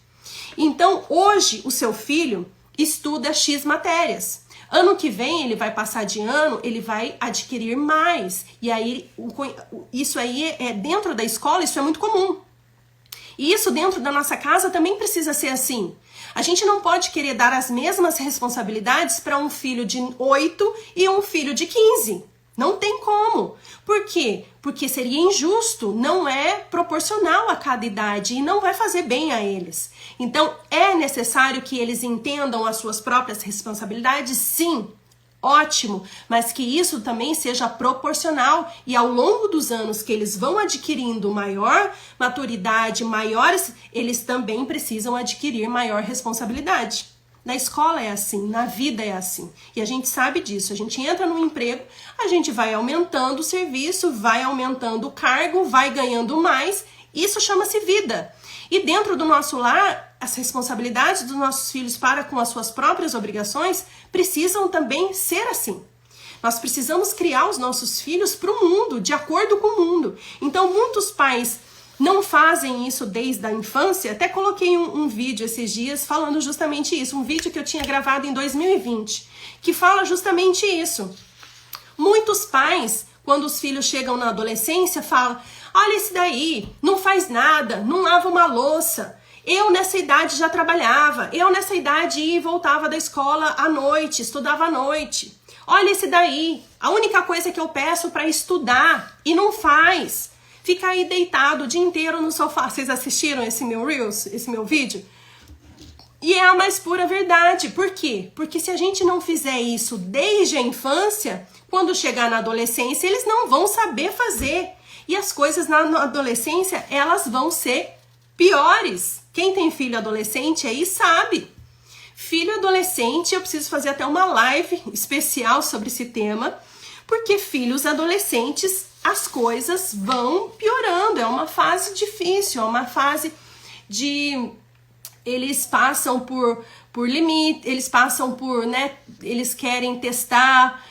[SPEAKER 1] Então, hoje, o seu filho estuda X matérias. Ano que vem, ele vai passar de ano, ele vai adquirir mais. E aí, isso aí dentro da escola, isso é muito comum. E isso dentro da nossa casa também precisa ser assim. A gente não pode querer dar as mesmas responsabilidades para um filho de 8 e um filho de 15. Não tem como. Por quê? Porque seria injusto, não é proporcional a cada idade e não vai fazer bem a eles. Então, é necessário que eles entendam as suas próprias responsabilidades? Sim. ótimo, mas que isso também seja proporcional e ao longo dos anos que eles vão adquirindo maior maturidade, maiores, eles também precisam adquirir maior responsabilidade. Na escola é assim, na vida é assim. E a gente sabe disso. A gente entra no emprego, a gente vai aumentando o serviço, vai aumentando o cargo, vai ganhando mais. Isso chama-se vida. E dentro do nosso lar, as responsabilidades dos nossos filhos para com as suas próprias obrigações precisam também ser assim. Nós precisamos criar os nossos filhos para o mundo, de acordo com o mundo. Então, muitos pais não fazem isso desde a infância. Até coloquei um vídeo esses dias falando justamente isso. Um vídeo que eu tinha gravado em 2020, que fala justamente isso. Muitos pais, quando os filhos chegam na adolescência, falam: olha esse daí, não faz nada, não lava uma louça. Eu nessa idade já trabalhava, eu nessa idade ia e voltava da escola à noite, estudava à noite. Olha esse daí, a única coisa que eu peço para estudar e não faz. Fica aí deitado o dia inteiro no sofá. Vocês assistiram esse meu Reels, esse meu vídeo? E é a mais pura verdade. Por quê? Porque se a gente não fizer isso desde a infância, quando chegar na adolescência, eles não vão saber fazer. E as coisas na adolescência, elas vão ser piores. Quem tem filho adolescente aí sabe. Filho adolescente, eu preciso fazer até uma live especial sobre esse tema, porque filhos adolescentes, as coisas vão piorando. É uma fase difícil, é uma fase de... Eles passam por limite, eles passam por, né, eles querem testar,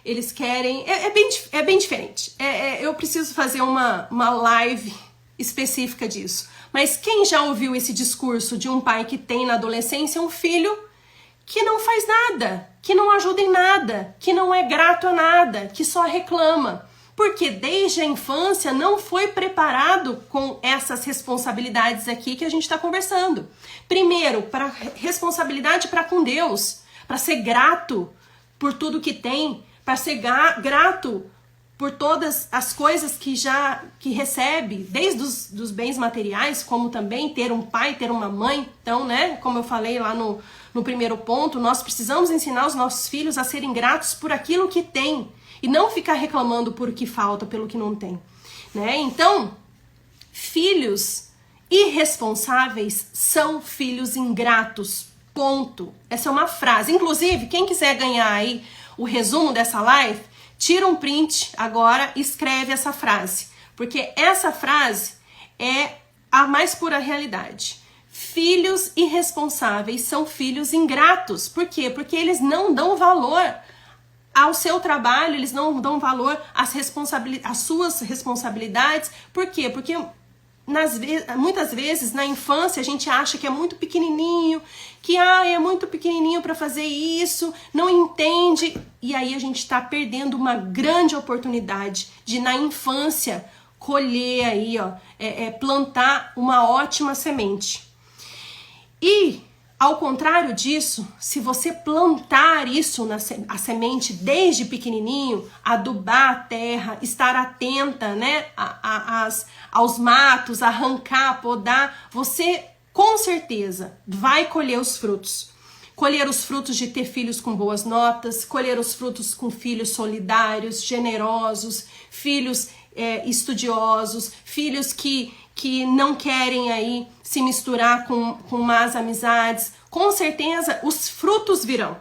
[SPEAKER 1] eles querem... É bem diferente. Eu preciso fazer uma live específica disso. Mas quem já ouviu esse discurso de um pai que tem na adolescência um filho que não faz nada, que não ajuda em nada, que não é grato a nada, que só reclama? Porque desde a infância não foi preparado com essas responsabilidades aqui que a gente está conversando. Primeiro, para responsabilidade para com Deus, para ser grato por tudo que tem, para ser grato por todas as coisas que recebe, desde os bens materiais, como também ter um pai, ter uma mãe. Então, né, como eu falei lá no primeiro ponto, nós precisamos ensinar os nossos filhos a serem gratos por aquilo que tem e não ficar reclamando por o que falta, pelo que não tem, né? Então, filhos irresponsáveis são filhos ingratos, ponto. Essa é uma frase. Inclusive, quem quiser ganhar aí o resumo dessa live, tira um print agora e escreve essa frase, porque essa frase é a mais pura realidade. Filhos irresponsáveis são filhos ingratos. Por quê? Porque eles não dão valor ao seu trabalho, eles não dão valor às suas responsabilidades. Por quê? Porque muitas vezes na infância a gente acha que é muito pequenininho, que é muito pequenininho para fazer isso, não entende, e aí a gente está perdendo uma grande oportunidade de na infância colher aí, plantar uma ótima semente. E ao contrário disso, se você plantar isso a semente desde pequenininho, adubar a terra, estar atenta, né, aos matos, arrancar, podar, você com certeza vai colher os frutos. Colher os frutos de ter filhos com boas notas, colher os frutos com filhos solidários, generosos, filhos estudiosos, filhos que não querem aí se misturar com más amizades. Com certeza os frutos virão.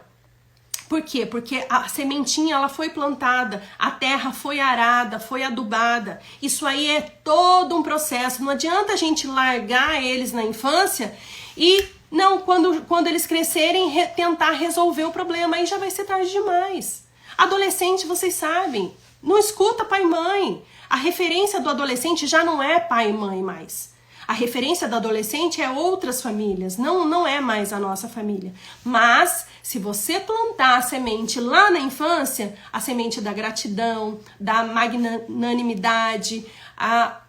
[SPEAKER 1] Por quê? Porque a sementinha ela foi plantada, a terra foi arada, foi adubada. Isso aí é todo um processo. Não adianta a gente largar eles na infância e não, quando eles crescerem, tentar resolver o problema. Aí já vai ser tarde demais. Adolescente, vocês sabem, não escuta pai e mãe. A referência do adolescente já não é pai e mãe mais. A referência do adolescente é outras famílias, não é mais a nossa família. Mas, se você plantar a semente lá na infância, a semente da gratidão, da magnanimidade, a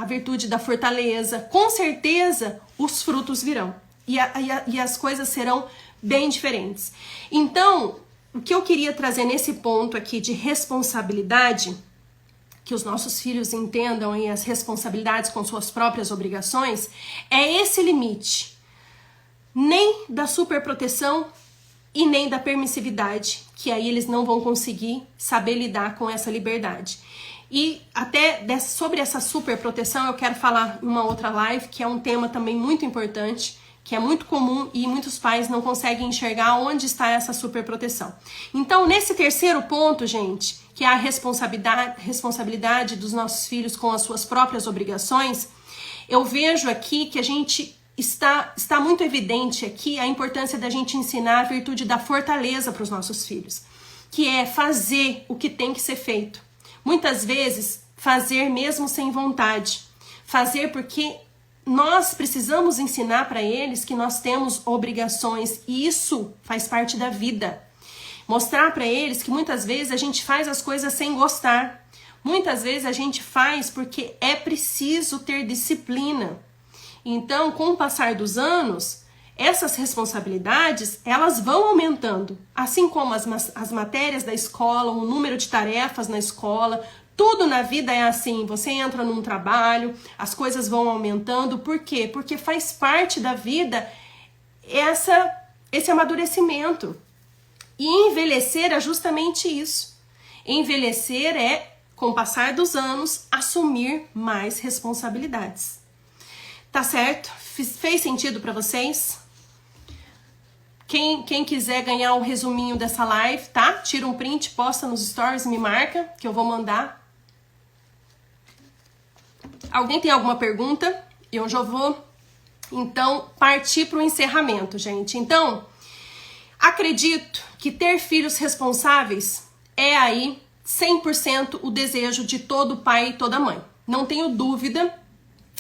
[SPEAKER 1] virtude da fortaleza, com certeza os frutos virão. E as coisas serão bem diferentes. Então, o que eu queria trazer nesse ponto aqui de responsabilidade, que os nossos filhos entendam aí as responsabilidades com suas próprias obrigações, é esse limite. Nem da superproteção e nem da permissividade, que aí eles não vão conseguir saber lidar com essa liberdade. E até sobre essa super proteção eu quero falar em uma outra live, que é um tema também muito importante, que é muito comum e muitos pais não conseguem enxergar onde está essa super proteção. Então, nesse terceiro ponto, gente, que é a responsabilidade dos nossos filhos com as suas próprias obrigações, eu vejo aqui que a gente está muito evidente aqui a importância da gente ensinar a virtude da fortaleza para os nossos filhos, que é fazer o que tem que ser feito. Muitas vezes, fazer mesmo sem vontade. Fazer porque nós precisamos ensinar para eles que nós temos obrigações e isso faz parte da vida. Mostrar para eles que muitas vezes a gente faz as coisas sem gostar. Muitas vezes a gente faz porque é preciso ter disciplina. Então, com o passar dos anos, essas responsabilidades, elas vão aumentando. Assim como as matérias da escola, o número de tarefas na escola, tudo na vida é assim. Você entra num trabalho, as coisas vão aumentando. Por quê? Porque faz parte da vida esse amadurecimento. E envelhecer é justamente isso. Envelhecer é, com o passar dos anos, assumir mais responsabilidades. Tá certo? Fez sentido para vocês? Quem quiser ganhar o resuminho dessa live, tá? Tira um print, posta nos stories, me marca, que eu vou mandar. Alguém tem alguma pergunta? Eu já vou, então, partir para o encerramento, gente. Então, acredito que ter filhos responsáveis é aí 100% o desejo de todo pai e toda mãe. Não tenho dúvida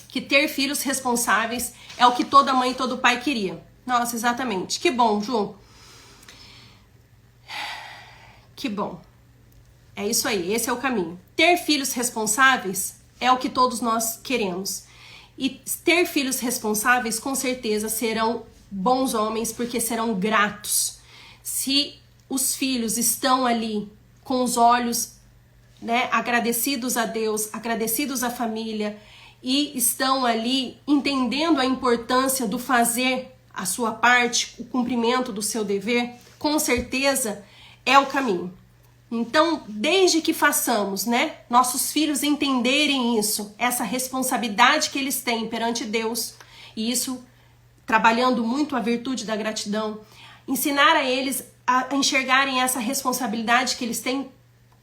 [SPEAKER 1] que ter filhos responsáveis é o que toda mãe e todo pai queria. Nossa, exatamente. Que bom, Ju. Que bom. É isso aí, esse é o caminho. Ter filhos responsáveis é o que todos nós queremos. E ter filhos responsáveis, com certeza, serão bons homens, porque serão gratos. Se os filhos estão ali com os olhos, né, agradecidos a Deus, agradecidos à família, e estão ali entendendo a importância do fazer a sua parte, o cumprimento do seu dever, com certeza é o caminho. Então, desde que façamos, né, nossos filhos entenderem isso, essa responsabilidade que eles têm perante Deus, e isso trabalhando muito a virtude da gratidão, ensinar a eles a enxergarem essa responsabilidade que eles têm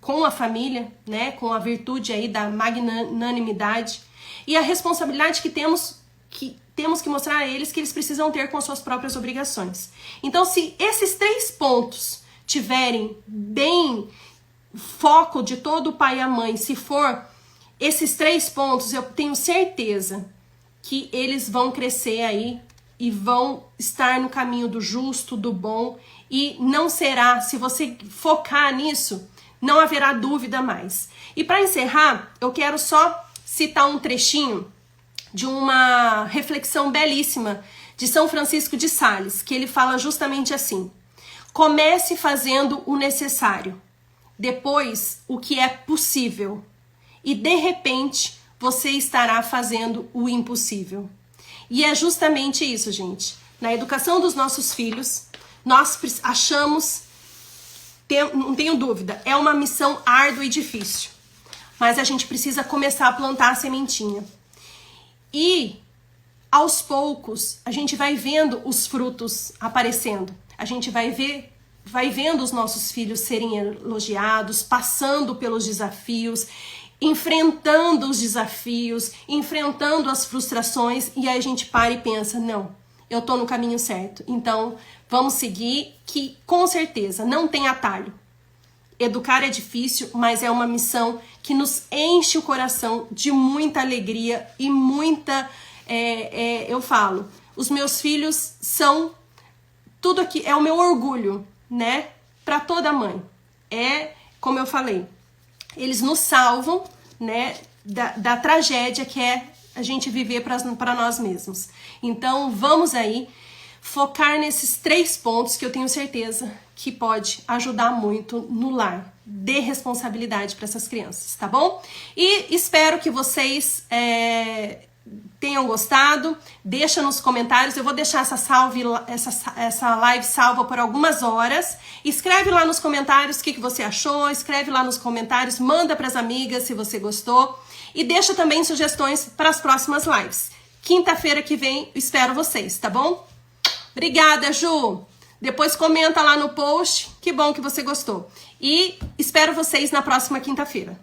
[SPEAKER 1] com a família, né, com a virtude aí da magnanimidade, e a responsabilidade que temos que mostrar a eles que eles precisam ter com as suas próprias obrigações. Então, se esses 3 pontos tiverem bem foco de todo o pai e a mãe, se for esses 3 pontos, eu tenho certeza que eles vão crescer aí e vão estar no caminho do justo, do bom, e não será, se você focar nisso, não haverá dúvida mais. E para encerrar, eu quero só citar um trechinho de uma reflexão belíssima de São Francisco de Sales, que ele fala justamente assim: comece fazendo o necessário, depois o que é possível, e de repente você estará fazendo o impossível. E é justamente isso, gente. Na educação dos nossos filhos, nós achamos, não tenho dúvida, é uma missão árdua e difícil, mas a gente precisa começar a plantar a sementinha. E, aos poucos, a gente vai vendo os frutos aparecendo. A gente vai vendo os nossos filhos serem elogiados, passando pelos desafios, enfrentando os desafios, enfrentando as frustrações, e aí a gente para e pensa, não, eu tô no caminho certo. Então, vamos seguir, que com certeza não tem atalho. Educar é difícil, mas é uma missão que nos enche o coração de muita alegria e muita... eu falo, os meus filhos são tudo aqui, é o meu orgulho, né? Para toda mãe. Como eu falei, eles nos salvam, né, da tragédia que é a gente viver para nós mesmos. Então, vamos aí focar nesses 3 pontos que eu tenho certeza que pode ajudar muito no lar. Dê responsabilidade para essas crianças, tá bom? E espero que vocês tenham gostado. Deixa nos comentários. Eu vou deixar essa live salva por algumas horas. Escreve lá nos comentários o que você achou. Escreve lá nos comentários. Manda para as amigas se você gostou. E deixa também sugestões para as próximas lives. Quinta-feira que vem, espero vocês, tá bom? Obrigada, Ju! Depois comenta lá no post. Que bom que você gostou. E espero vocês na próxima quinta-feira.